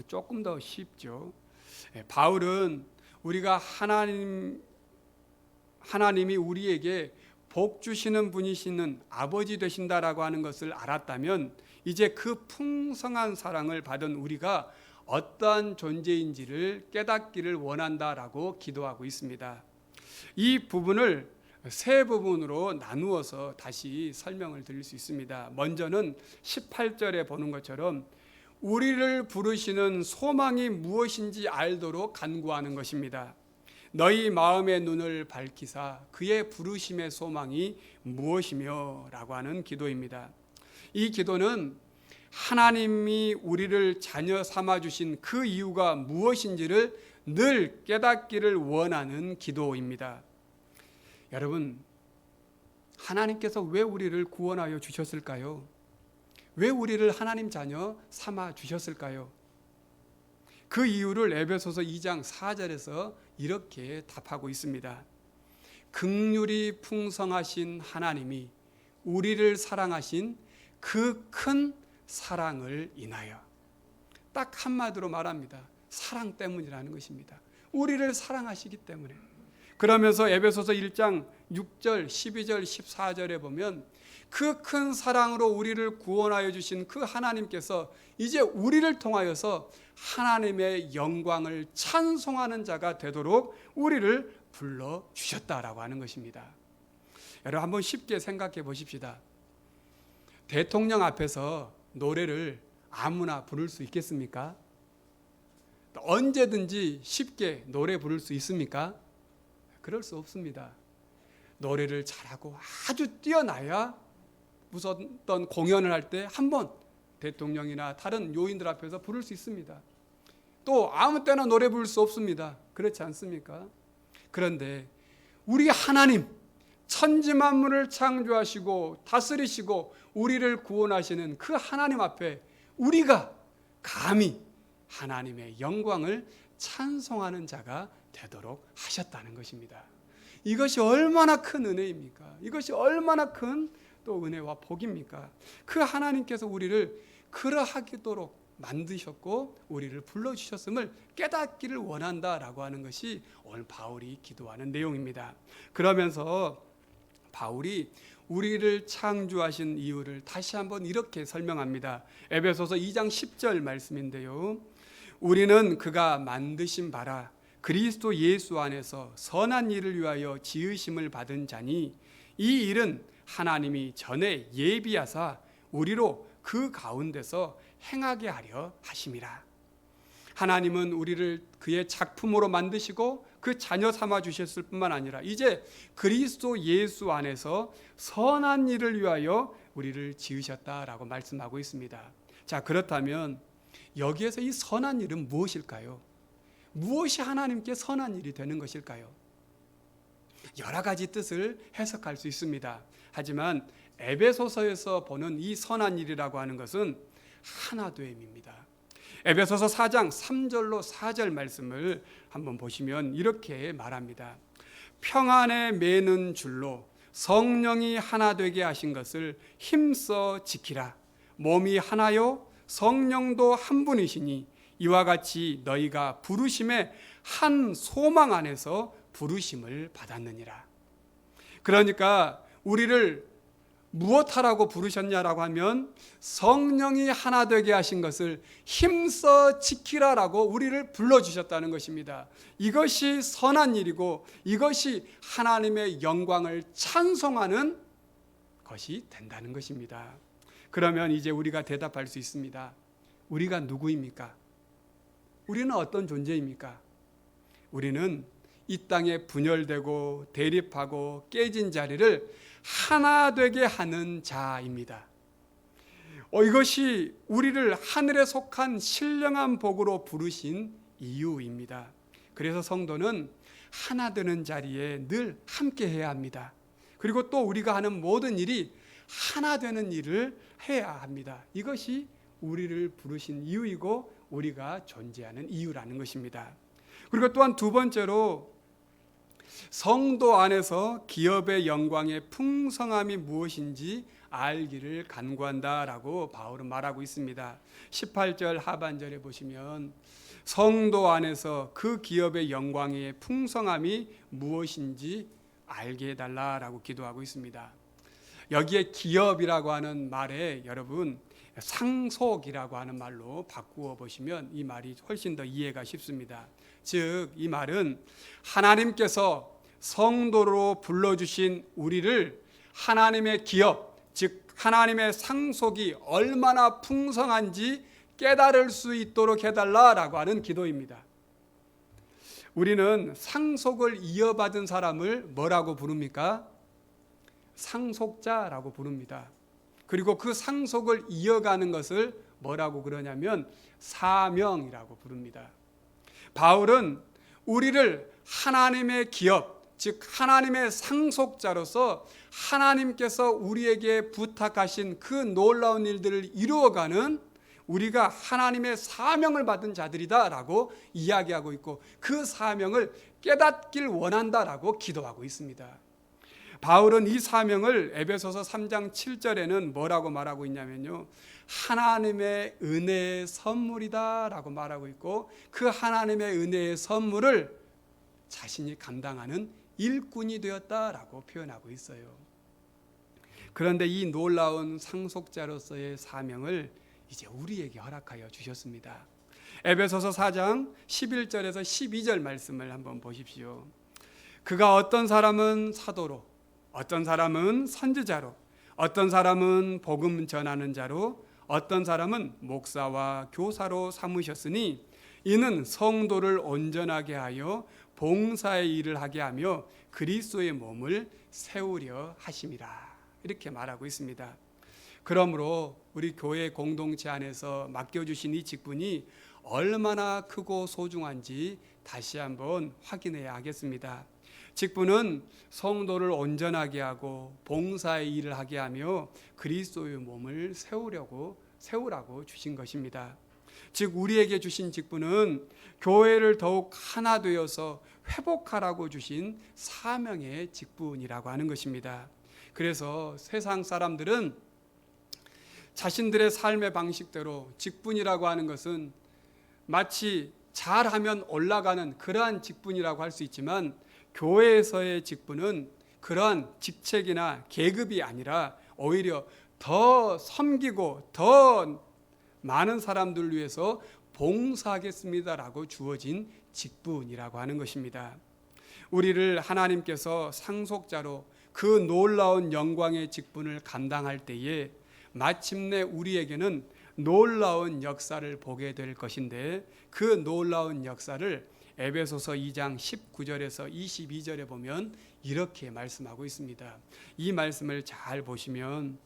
조금 더 쉽죠. 바울은 우리가 하나님이 우리에게 복 주시는 분이시는 아버지 되신다라고 하는 것을 알았다면 이제 그 풍성한 사랑을 받은 우리가 어떠한 존재인지를 깨닫기를 원한다라고 기도하고 있습니다. 이 부분을 세 부분으로 나누어서 다시 설명을 드릴 수 있습니다. 먼저는 18절에 보는 것처럼 우리를 부르시는 소망이 무엇인지 알도록 간구하는 것입니다. 너희 마음의 눈을 밝히사 그의 부르심의 소망이 무엇이며 라고 하는 기도입니다. 이 기도는 하나님이 우리를 자녀 삼아 주신 그 이유가 무엇인지를 늘 깨닫기를 원하는 기도입니다. 여러분, 하나님께서 왜 우리를 구원하여 주셨을까요? 왜 우리를 하나님 자녀 삼아 주셨을까요? 그 이유를 에베소서 2장 4절에서 이렇게 답하고 있습니다. 긍휼이 풍성하신 하나님이 우리를 사랑하신 그 큰 사랑을 인하여. 딱 한마디로 말합니다. 사랑 때문이라는 것입니다. 우리를 사랑하시기 때문에. 그러면서 에베소서 1장 6절, 12절, 14절에 보면 그 큰 사랑으로 우리를 구원하여 주신 그 하나님께서 이제 우리를 통하여서 하나님의 영광을 찬송하는 자가 되도록 우리를 불러주셨다라고 하는 것입니다. 여러분 한번 쉽게 생각해 보십시다. 대통령 앞에서 노래를 아무나 부를 수 있겠습니까? 언제든지 쉽게 노래 부를 수 있습니까? 그럴 수 없습니다. 노래를 잘하고 아주 뛰어나야 무슨 어떤 공연을 할 때 한 번 대통령이나 다른 요인들 앞에서 부를 수 있습니다. 또 아무 때나 노래 부를 수 없습니다. 그렇지 않습니까? 그런데 우리 하나님 천지 만물을 창조하시고 다스리시고 우리를 구원하시는 그 하나님 앞에 우리가 감히 하나님의 영광을 찬송하는 자가 되도록 하셨다는 것입니다. 이것이 얼마나 큰 은혜입니까? 이것이 얼마나 큰 또 은혜와 복입니까? 그 하나님께서 우리를 그러하도록 만드셨고 우리를 불러주셨음을 깨닫기를 원한다라고 하는 것이 오늘 바울이 기도하는 내용입니다. 그러면서 바울이 우리를 창조하신 이유를 다시 한번 이렇게 설명합니다. 에베소서 2장 10절 말씀인데요. 우리는 그가 만드신 바라 그리스도 예수 안에서 선한 일을 위하여 지으심을 받은 자니 이 일은 하나님이 전에 예비하사 우리로 그 가운데서 행하게 하려 하심이라. 하나님은 우리를 그의 작품으로 만드시고 그 자녀 삼아 주셨을 뿐만 아니라 이제 그리스도 예수 안에서 선한 일을 위하여 우리를 지으셨다라고 말씀하고 있습니다. 자, 그렇다면 여기에서 이 선한 일은 무엇일까요? 무엇이 하나님께 선한 일이 되는 것일까요? 여러 가지 뜻을 해석할 수 있습니다. 하지만 에베소서에서 보는 이 선한 일이라고 하는 것은 하나됨입니다. 에베소서 4장 3절로 4절 말씀을 한번 보시면 이렇게 말합니다. 평안에 매는 줄로 성령이 하나 되게 하신 것을 힘써 지키라. 몸이 하나요 성령도 한 분이시니 이와 같이 너희가 부르심의 한 소망 안에서 부르심을 받았느니라. 그러니까 우리를 무엇하라고 부르셨냐라고 하면 성령이 하나 되게 하신 것을 힘써 지키라라고 우리를 불러주셨다는 것입니다. 이것이 선한 일이고 이것이 하나님의 영광을 찬송하는 것이 된다는 것입니다. 그러면 이제 우리가 대답할 수 있습니다. 우리가 누구입니까? 우리는 어떤 존재입니까? 우리는 이 땅에 분열되고 대립하고 깨진 자리를 하나 되게 하는 자입니다. 이것이 우리를 하늘에 속한 신령한 복으로 부르신 이유입니다. 그래서 성도는 하나 되는 자리에 늘 함께 해야 합니다. 그리고 또 우리가 하는 모든 일이 하나 되는 일을 해야 합니다. 이것이 우리를 부르신 이유이고 우리가 존재하는 이유라는 것입니다. 그리고 또한 두 번째로 성도 안에서 기업의 영광의 풍성함이 무엇인지 알기를 간구한다라고 바울은 말하고 있습니다. 18절 하반절에 보시면 성도 안에서 그 기업의 영광의 풍성함이 무엇인지 알게 해달라라고 기도하고 있습니다. 여기에 기업이라고 하는 말에 여러분 상속이라고 하는 말로 바꾸어 보시면 이 말이 훨씬 더 이해가 쉽습니다. 즉, 이 말은 하나님께서 성도로 불러주신 우리를 하나님의 기업, 즉 하나님의 상속이 얼마나 풍성한지 깨달을 수 있도록 해달라라고 하는 기도입니다. 우리는 상속을 이어받은 사람을 뭐라고 부릅니까? 상속자라고 부릅니다. 그리고 그 상속을 이어가는 것을 뭐라고 그러냐면 사명이라고 부릅니다. 바울은 우리를 하나님의 기업, 즉 하나님의 상속자로서 하나님께서 우리에게 부탁하신 그 놀라운 일들을 이루어가는 우리가 하나님의 사명을 받은 자들이다라고 이야기하고 있고, 그 사명을 깨닫길 원한다라고 기도하고 있습니다. 바울은 이 사명을 에베소서 3장 7절에는 뭐라고 말하고 있냐면요, 하나님의 은혜의 선물이다라고 말하고 있고, 그 하나님의 은혜의 선물을 자신이 감당하는 일꾼이 되었다라고 표현하고 있어요. 그런데 이 놀라운 상속자로서의 사명을 이제 우리에게 허락하여 주셨습니다. 에베소서 4장 11절에서 12절 말씀을 한번 보십시오. 그가 어떤 사람은 사도로, 어떤 사람은 선지자로, 어떤 사람은 복음 전하는 자로, 어떤 사람은 목사와 교사로 삼으셨으니 이는 성도를 온전하게 하여 봉사의 일을 하게 하며 그리스도의 몸을 세우려 하심이라, 이렇게 말하고 있습니다. 그러므로 우리 교회 공동체 안에서 맡겨주신 이 직분이 얼마나 크고 소중한지 다시 한번 확인해야 하겠습니다. 직분은 성도를 온전하게 하고 봉사의 일을 하게 하며 그리스도의 몸을 세우라고 주신 것입니다. 즉 우리에게 주신 직분은 교회를 더욱 하나 되어서 회복하라고 주신 사명의 직분이라고 하는 것입니다. 그래서 세상 사람들은 자신들의 삶의 방식대로 직분이라고 하는 것은 마치 잘하면 올라가는 그러한 직분이라고 할 수 있지만, 교회에서의 직분은 그러한 직책이나 계급이 아니라 오히려 더 섬기고 더 많은 사람들을 위해서 봉사하겠습니다라고 주어진 직분이라고 하는 것입니다. 우리를 하나님께서 상속자로 그 놀라운 영광의 직분을 감당할 때에 마침내 우리에게는 놀라운 역사를 보게 될 것인데, 그 놀라운 역사를 에베소서 2장 19절에서 22절에 보면 이렇게 말씀하고 있습니다. 이 말씀을 잘 보시면,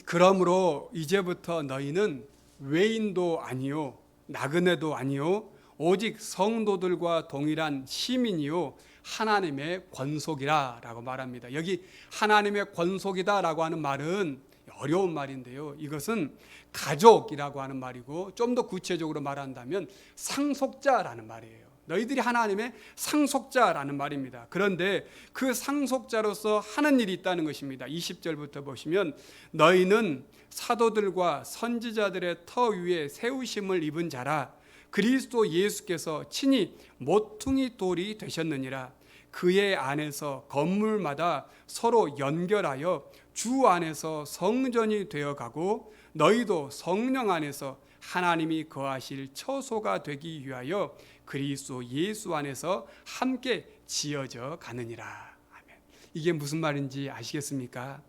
그러므로 이제부터 너희는 외인도 아니요 나그네도 아니요 오직 성도들과 동일한 시민이요 하나님의 권속이라 라고 말합니다. 여기 하나님의 권속이다 라고 하는 말은 어려운 말인데요, 이것은 가족이라고 하는 말이고, 좀 더 구체적으로 말한다면 상속자라는 말이에요. 너희들이 하나님의 상속자라는 말입니다. 그런데 그 상속자로서 하는 일이 있다는 것입니다. 20절부터 보시면 너희는 사도들과 선지자들의 터 위에 세우심을 입은 자라, 그리스도 예수께서 친히 모퉁이 돌이 되셨느니라. 그의 안에서 건물마다 서로 연결하여 주 안에서 성전이 되어가고 너희도 성령 안에서 하나님이 거하실 처소가 되기 위하여 그리스도 예수 안에서 함께 지어져 가느니라. 아멘. 이게 무슨 말인지 아시겠습니까?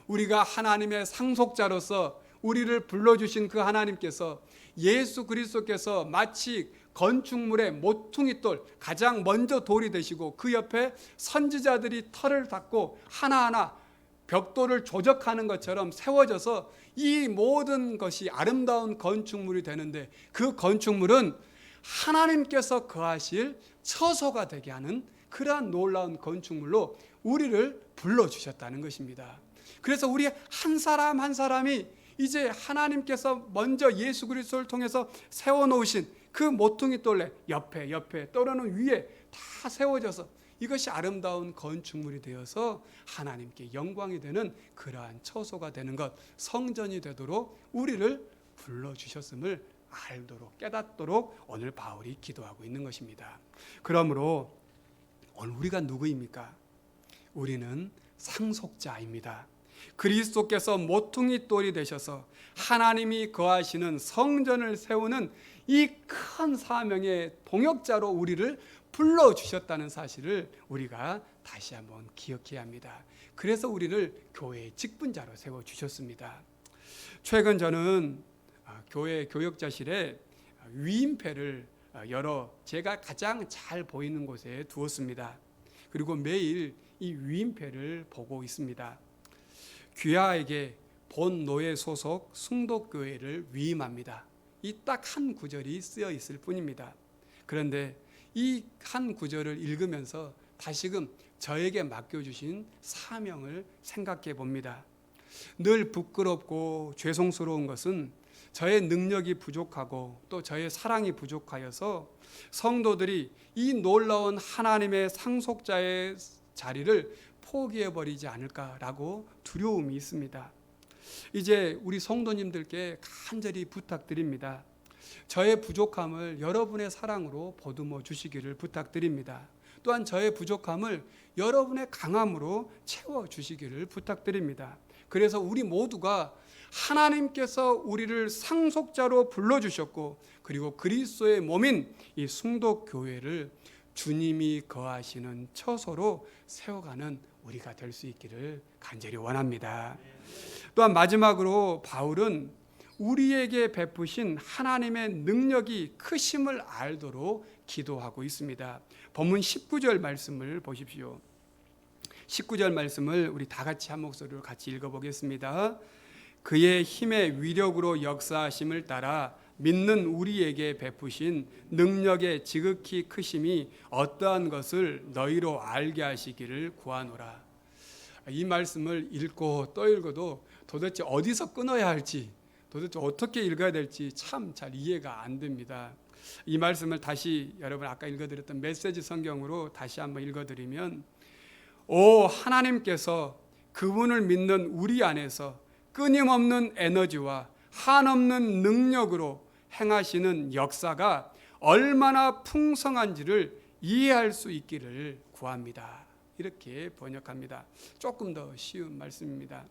우리가 하나님의 상속자로서 우리를 불러주신 그 하나님께서, 예수 그리스도께서 마치 건축물의 모퉁이돌, 가장 먼저 돌이 되시고 그 옆에 선지자들이 터를 닦고 하나하나 벽돌을 조적하는 것처럼 세워져서 이 모든 것이 아름다운 건축물이 되는데, 그 건축물은 하나님께서 거하실 처소가 되게 하는 그러한 놀라운 건축물로 우리를 불러주셨다는 것입니다. 그래서 우리 한 사람 한 사람이 이제 하나님께서 먼저 예수 그리스도를 통해서 세워놓으신 그 모퉁이 돌에 옆에 또는 위에 다 세워져서 이것이 아름다운 건축물이 되어서 하나님께 영광이 되는 그러한 처소가 되는 것, 성전이 되도록 우리를 불러주셨음을 알도록, 깨닫도록 오늘 바울이 기도하고 있는 것입니다. 그러므로 오늘 우리가 누구입니까? 우리는 상속자입니다. 그리스도께서 모퉁이 돌이 되셔서 하나님이 거하시는 성전을 세우는 이 큰 사명의 동역자로 우리를 불러주셨다는 사실을 우리가 다시 한번 기억해야 합니다. 그래서 우리를 교회의 직분자로 세워주셨습니다. 최근 저는 교회 교역자실에 위임패를 여러 제가 가장 잘 보이는 곳에 두었습니다. 그리고 매일 이 위임패를 보고 있습니다. 귀하에게 본 노예 소속 숭독교회를 위임합니다. 이 딱 한 구절이 쓰여 있을 뿐입니다. 그런데 이 한 구절을 읽으면서 다시금 저에게 맡겨주신 사명을 생각해 봅니다. 늘 부끄럽고 죄송스러운 것은 저의 능력이 부족하고 또 저의 사랑이 부족하여서 성도들이 이 놀라운 하나님의 상속자의 자리를 포기해버리지 않을까라고 두려움이 있습니다. 이제 우리 성도님들께 간절히 부탁드립니다. 저의 부족함을 여러분의 사랑으로 보듬어 주시기를 부탁드립니다. 또한 저의 부족함을 여러분의 강함으로 채워주시기를 부탁드립니다. 그래서 우리 모두가 하나님께서 우리를 상속자로 불러주셨고 그리고 그리스도의 몸인 이 숭독교회를 주님이 거하시는 처소로 세워가는 우리가 될 수 있기를 간절히 원합니다. 또한 마지막으로 바울은 우리에게 베푸신 하나님의 능력이 크심을 알도록 기도하고 있습니다. 본문 19절 말씀을 보십시오. 19절 말씀을 우리 다 같이 한 목소리로 같이 읽어보겠습니다. 그의 힘의 위력으로 역사하심을 따라 믿는 우리에게 베푸신 능력의 지극히 크심이 어떠한 것을 너희로 알게 하시기를 구하노라. 이 말씀을 읽고 또 읽어도 도대체 어디서 끊어야 할지, 도대체 어떻게 읽어야 될지 참 잘 이해가 안 됩니다. 이 말씀을 다시 여러분 아까 읽어드렸던 메시지 성경으로 다시 한번 읽어드리면, 오 하나님께서 그분을 믿는 우리 안에서 끊임없는 에너지와 한없는 능력으로 행하시는 역사가 얼마나 풍성한지를 이해할 수 있기를 구합니다. 이렇게 번역합니다. 조금 더 쉬운 말씀입니다.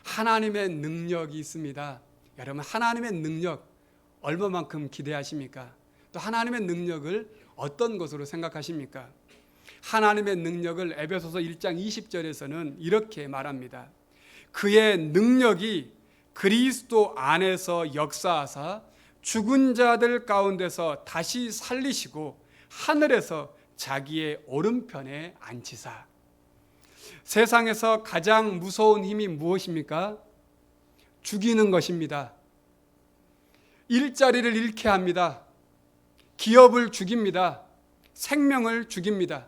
하나님의 능력이 있습니다. 여러분 하나님의 능력 얼마만큼 기대하십니까? 또 하나님의 능력을 어떤 것으로 생각하십니까? 하나님의 능력을 에베소서 1장 20절에서는 이렇게 말합니다. 그의 능력이 그리스도 안에서 역사하사 죽은 자들 가운데서 다시 살리시고 하늘에서 자기의 오른편에 앉히사. 세상에서 가장 무서운 힘이 무엇입니까? 죽이는 것입니다. 일자리를 잃게 합니다. 기업을 죽입니다. 생명을 죽입니다.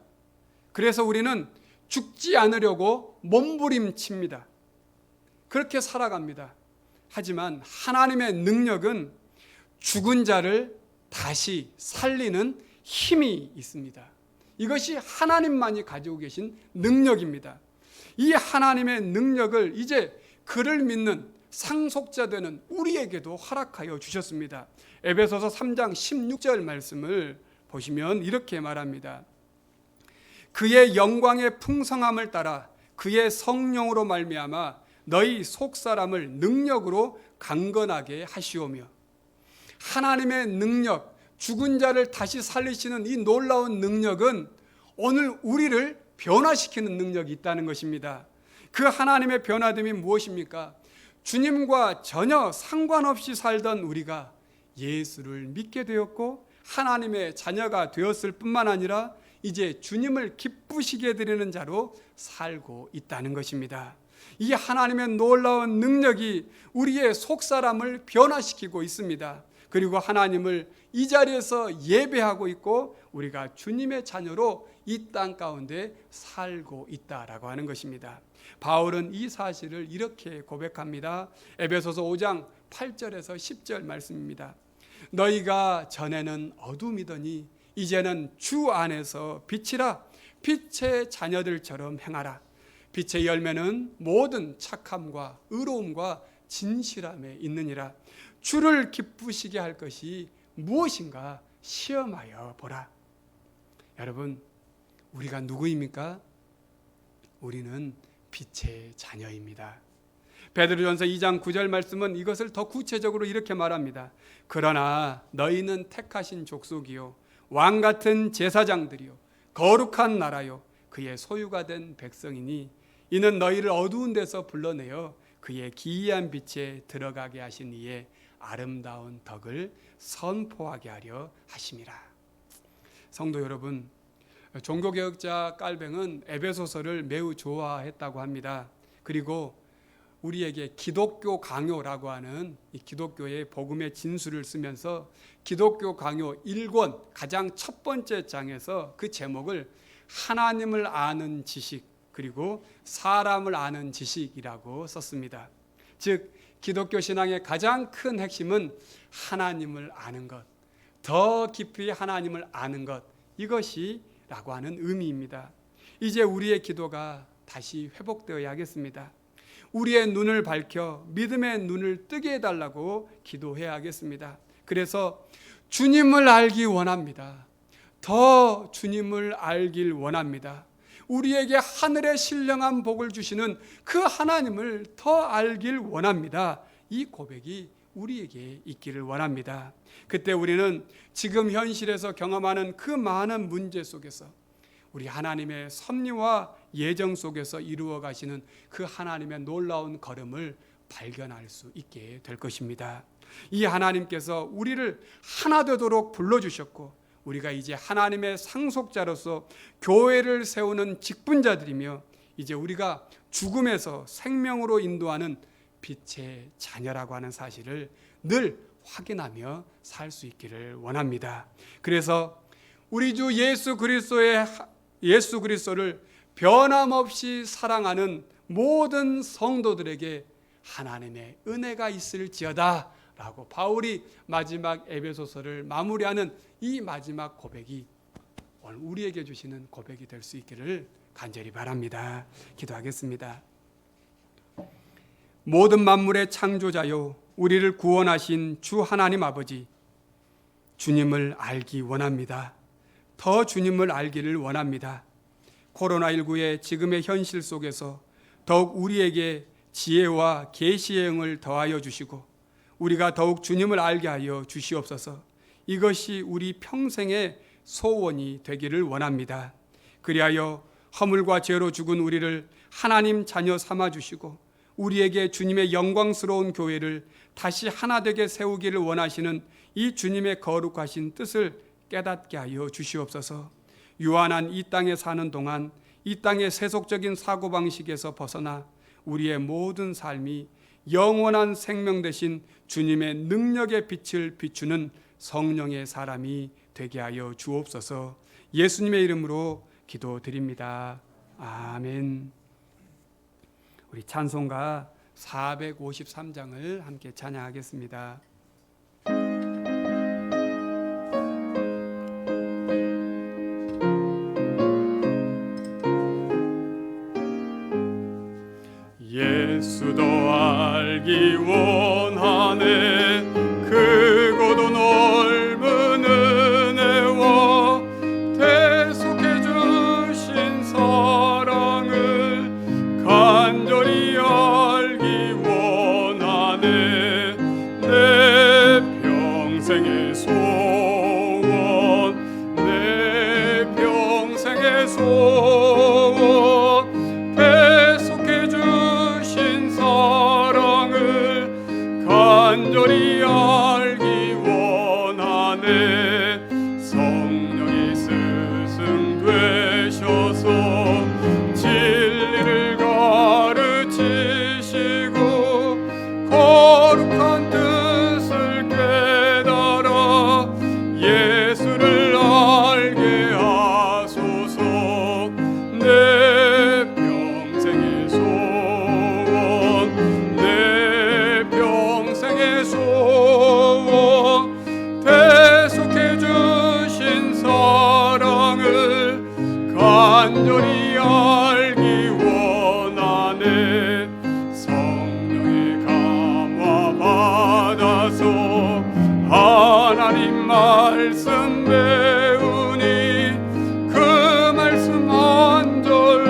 그래서 우리는 죽지 않으려고 몸부림칩니다. 그렇게 살아갑니다. 하지만 하나님의 능력은 죽은 자를 다시 살리는 힘이 있습니다. 이것이 하나님만이 가지고 계신 능력입니다. 이 하나님의 능력을 이제 그를 믿는 상속자되는 우리에게도 허락하여 주셨습니다. 에베소서 3장 16절 말씀을 보시면 이렇게 말합니다. 그의 영광의 풍성함을 따라 그의 성령으로 말미암아 너희 속사람을 능력으로 강건하게 하시오며. 하나님의 능력, 죽은 자를 다시 살리시는 이 놀라운 능력은 오늘 우리를 변화시키는 능력이 있다는 것입니다. 그 하나님의 변화됨이 무엇입니까? 주님과 전혀 상관없이 살던 우리가 예수를 믿게 되었고 하나님의 자녀가 되었을 뿐만 아니라 이제 주님을 기쁘시게 드리는 자로 살고 있다는 것입니다. 이 하나님의 놀라운 능력이 우리의 속사람을 변화시키고 있습니다. 그리고 하나님을 이 자리에서 예배하고 있고 우리가 주님의 자녀로 이 땅 가운데 살고 있다라고 하는 것입니다. 바울은 이 사실을 이렇게 고백합니다. 에베소서 5장 8절에서 10절 말씀입니다. 너희가 전에는 어둠이더니 이제는 주 안에서 빛이라. 빛의 자녀들처럼 행하라. 빛의 열매는 모든 착함과 의로움과 진실함에 있느니라. 주를 기쁘시게 할 것이 무엇인가 시험하여 보라. 여러분, 우리가 누구입니까? 우리는 빛의 자녀입니다. 베드로전서 2장 9절 말씀은 이것을 더 구체적으로 이렇게 말합니다. 그러나 너희는 택하신 족속이요 왕 같은 제사장들이요 거룩한 나라요 그의 소유가 된 백성이니 이는 너희를 어두운 데서 불러내어 그의 기이한 빛에 들어가게 하신 이의 아름다운 덕을 선포하게 하려 하심이라. 성도 여러분, 종교개혁자 깔뱅은 에베소서를 매우 좋아했다고 합니다. 그리고 우리에게 기독교 강요라고 하는 이 기독교의 복음의 진수를 쓰면서 기독교 강요 1권 가장 첫 번째 장에서 그 제목을 하나님을 아는 지식 그리고 사람을 아는 지식이라고 썼습니다. 즉 기독교 신앙의 가장 큰 핵심은 하나님을 아는 것, 더 깊이 하나님을 아는 것, 이것이라고 하는 의미입니다. 이제 우리의 기도가 다시 회복되어야 하겠습니다. 우리의 눈을 밝혀 믿음의 눈을 뜨게 해달라고 기도해야 하겠습니다. 그래서 주님을 알기 원합니다. 더 주님을 알길 원합니다. 우리에게 하늘의 신령한 복을 주시는 그 하나님을 더 알길 원합니다. 이 고백이 우리에게 있기를 원합니다. 그때 우리는 지금 현실에서 경험하는 그 많은 문제 속에서 우리 하나님의 섭리와 예정 속에서 이루어 가시는 그 하나님의 놀라운 걸음을 발견할 수 있게 될 것입니다. 이 하나님께서 우리를 하나 되도록 불러주셨고 우리가 이제 하나님의 상속자로서 교회를 세우는 직분자들이며 이제 우리가 죽음에서 생명으로 인도하는 빛의 자녀라고 하는 사실을 늘 확인하며 살 수 있기를 원합니다. 그래서 우리 주 예수 그리스도를 변함없이 사랑하는 모든 성도들에게 하나님의 은혜가 있을지어다 라고 바울이 마지막 에베소서를 마무리하는 이 마지막 고백이 오늘 우리에게 주시는 고백이 될 수 있기를 간절히 바랍니다. 기도하겠습니다. 모든 만물의 창조자요 우리를 구원하신 주 하나님 아버지, 주님을 알기 원합니다. 더 주님을 알기를 원합니다. 코로나19의 지금의 현실 속에서 더욱 우리에게 지혜와 계시의 영을 더하여 주시고 우리가 더욱 주님을 알게 하여 주시옵소서. 이것이 우리 평생의 소원이 되기를 원합니다. 그리하여 허물과 죄로 죽은 우리를 하나님 자녀 삼아 주시고 우리에게 주님의 영광스러운 교회를 다시 하나 되게 세우기를 원하시는 이 주님의 거룩하신 뜻을 깨닫게 하여 주시옵소서. 유한한 이 땅에 사는 동안 이 땅의 세속적인 사고방식에서 벗어나 우리의 모든 삶이 영원한 생명 되신 주님의 능력의 빛을 비추는 성령의 사람이 되게 하여 주옵소서. 예수님의 이름으로 기도드립니다. 아멘. 우리 찬송가 453장을 함께 찬양하겠습니다. 예수도 알기 원하네 크고도 넓은 은혜와 대속해 주신 사랑을 간절히 알기 원하네 내 평생의 소원 내 평생의 소원 대속해 주신 사랑을 간절히 알기 원하네 성령이 스승 되셔서 진리를 가르치시고 거룩한 뜻을 깨달아 예수를 알게 하소서. 내 평생의 소원 내 평생의 소원 대속해 주신 사랑을 간절히 알기 원하네 성령의 감화 받아서 하나님 말씀 배우니 그 말씀 한절한절이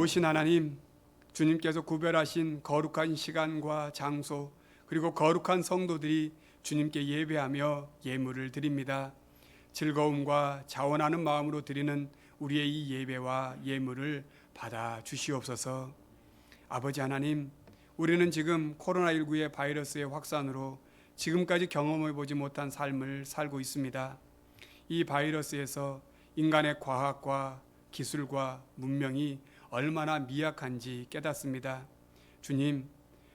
좋으신 하나님, 주님께서 구별하신 거룩한 시간과 장소 그리고 거룩한 성도들이 주님께 예배하며 예물을 드립니다. 즐거움과 자원하는 마음으로 드리는 우리의 이 예배와 예물을 받아 주시옵소서. 아버지 하나님, 우리는 지금 코로나19의 바이러스의 확산으로 지금까지 경험해 보지 못한 삶을 살고 있습니다. 이 바이러스에서 인간의 과학과 기술과 문명이 얼마나 미약한지 깨닫습니다. 주님,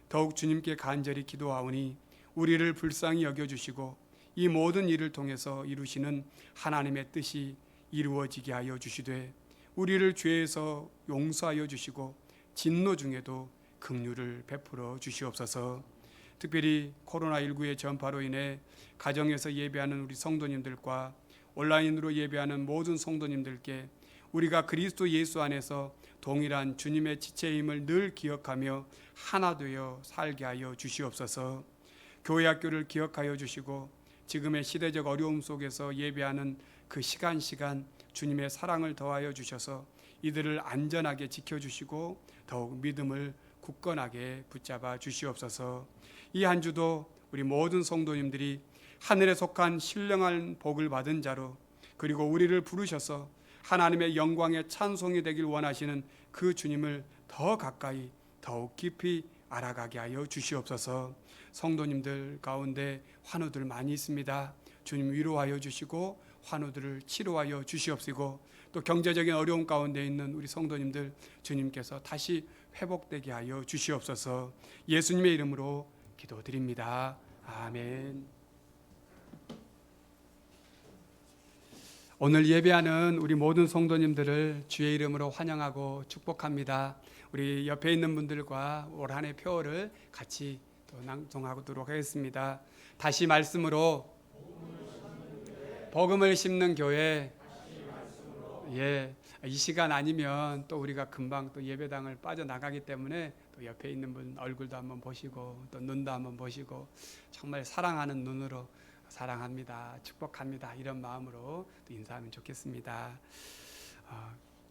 더욱 주님께 간절히 기도하오니 우리를 불쌍히 여겨주시고 이 모든 일을 통해서 이루시는 하나님의 뜻이 이루어지게 하여 주시되 우리를 죄에서 용서하여 주시고 진노 중에도 긍휼을 베풀어 주시옵소서. 특별히 코로나19의 전파로 인해 가정에서 예배하는 우리 성도님들과 온라인으로 예배하는 모든 성도님들께 우리가 그리스도 예수 안에서 동일한 주님의 지체임을 늘 기억하며 하나 되어 살게 하여 주시옵소서. 교회 학교를 기억하여 주시고 지금의 시대적 어려움 속에서 예배하는 그 시간 주님의 사랑을 더하여 주셔서 이들을 안전하게 지켜주시고 더욱 믿음을 굳건하게 붙잡아 주시옵소서. 이 한 주도 우리 모든 성도님들이 하늘에 속한 신령한 복을 받은 자로 그리고 우리를 부르셔서 하나님의 영광의 찬송이 되길 원하시는 그 주님을 더 가까이 더욱 깊이 알아가게 하여 주시옵소서. 성도님들 가운데 환우들 많이 있습니다. 주님 위로하여 주시고 환우들을 치료하여 주시옵시고 또 경제적인 어려움 가운데 있는 우리 성도님들 주님께서 다시 회복되게 하여 주시옵소서. 예수님의 이름으로 기도드립니다. 아멘. 오늘 예배하는 우리 모든 성도님들을 주의 이름으로 환영하고 축복합니다. 우리 옆에 있는 분들과 올 한 해 표어를 같이 또 낭송하도록 하겠습니다. 다시 말씀으로 복음을 심는 교회. 예, 이 시간 아니면 또 우리가 금방 또 예배당을 빠져나가기 때문에 또 옆에 있는 분 얼굴도 한번 보시고 또 눈도 한번 보시고 정말 사랑하는 눈으로 사랑합니다, 축복합니다 이런 마음으로 또 인사하면 좋겠습니다.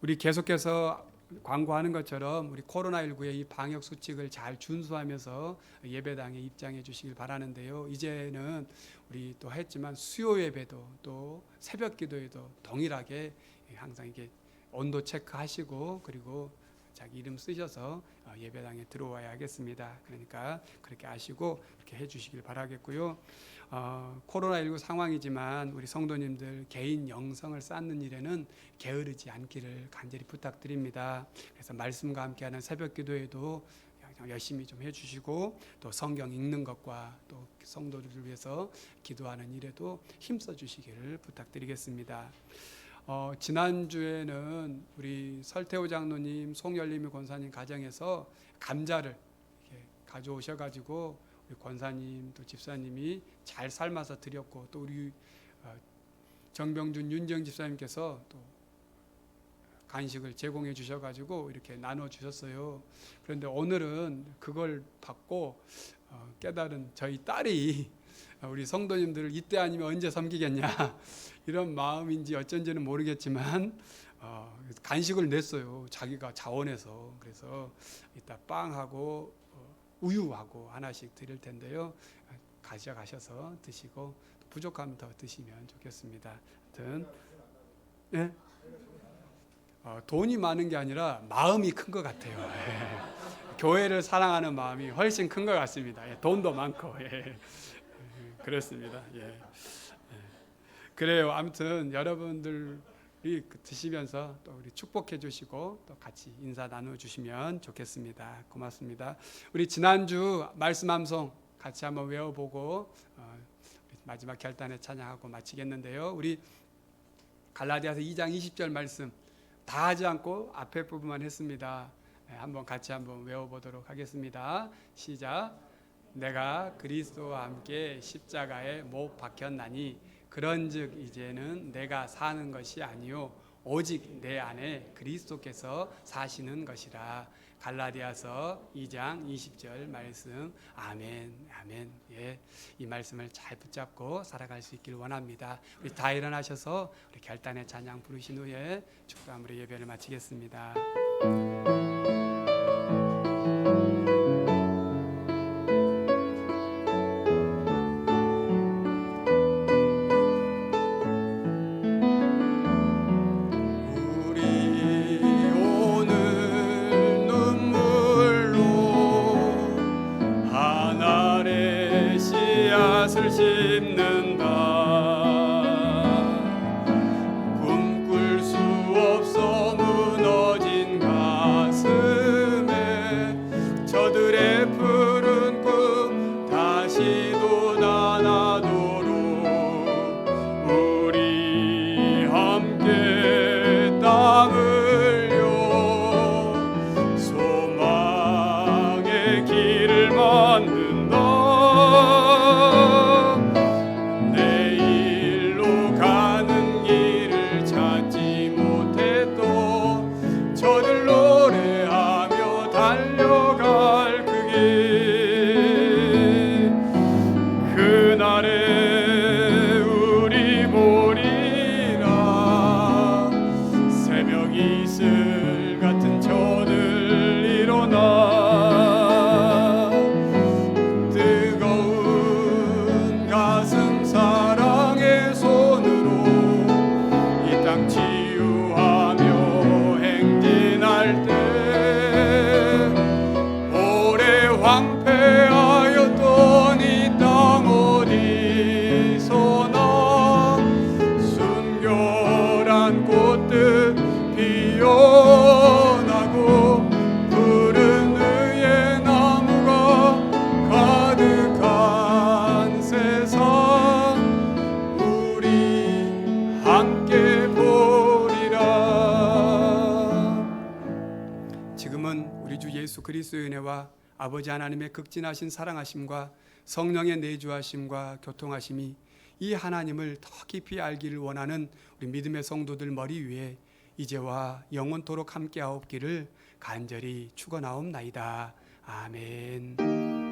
우리 계속해서 광고하는 것처럼 우리 코로나19의 이 방역 수칙을 잘 준수하면서 예배당에 입장해 주시길 바라는데요. 이제는 우리 또 했지만 수요 예배도 또 새벽 기도에도 동일하게 항상 이게 온도 체크하시고 그리고 자기 이름 쓰셔서 예배당에 들어와야 하겠습니다. 그러니까 그렇게 아시고 그렇게 해주시길 바라겠고요. 코로나19 상황이지만 우리 성도님들 개인 영성을 쌓는 일에는 게으르지 않기를 간절히 부탁드립니다. 그래서 말씀과 함께하는 새벽 기도에도 열심히 좀 해주시고 또 성경 읽는 것과 또 성도들을 위해서 기도하는 일에도 힘써 주시기를 부탁드리겠습니다. 지난주에는 우리 설태호 장로님, 송열림이 권사님 가정에서 감자를 이렇게 가져오셔가지고 우리 권사님 또 집사님이 잘 삶아서 드렸고 또 우리 정병준 윤정 집사님께서 또 간식을 제공해 주셔가지고 이렇게 나눠 주셨어요. 그런데 오늘은 그걸 받고 깨달은 저희 딸이 우리 성도님들을 이때 아니면 언제 섬기겠냐 이런 마음인지 어쩐지는 모르겠지만 간식을 냈어요. 자기가 자원해서. 그래서 이따 빵하고 우유하고 하나씩 드릴 텐데요. 가져가셔서 드시고 부족하면 더 드시면 좋겠습니다. 하여튼 네? 돈이 많은 게 아니라 마음이 큰 것 같아요. 예. 교회를 사랑하는 마음이 훨씬 큰 것 같습니다. 예. 돈도 많고 예. 그렇습니다. 예. 그래요. 아무튼 여러분들이 드시면서 또 우리 축복해 주시고 또 같이 인사 나눠 주시면 좋겠습니다. 고맙습니다. 우리 지난주 말씀 암송 같이 한번 외워보고 마지막 결단의 찬양하고 마치겠는데요. 우리 갈라디아서 2장 20절 말씀 다 하지 않고 앞에 부분만 했습니다. 한번 같이 한번 외워보도록 하겠습니다. 시작. 내가 그리스도와 함께 십자가에 못 박혔나니 그런즉 이제는 내가 사는 것이 아니요 오직 내 안에 그리스도께서 사시는 것이라. 갈라디아서 2장 20절 말씀. 아멘. 아멘. 예, 이 말씀을 잘 붙잡고 살아갈 수 있기를 원합니다. 우리 다 일어나셔서 우리 결단의 찬양 부르신 후에 축도함으로 예배를 마치겠습니다. 함께 보리라. 지금은 우리 주 예수 그리스도의 은혜와 아버지 하나님의 극진하신 사랑하심과 성령의 내주하심과 교통하심이 이 하나님을 더 깊이 알기를 원하는 우리 믿음의 성도들 머리 위에 이제와 영원토록 함께하옵기를 간절히 축원하옵나이다. 아멘.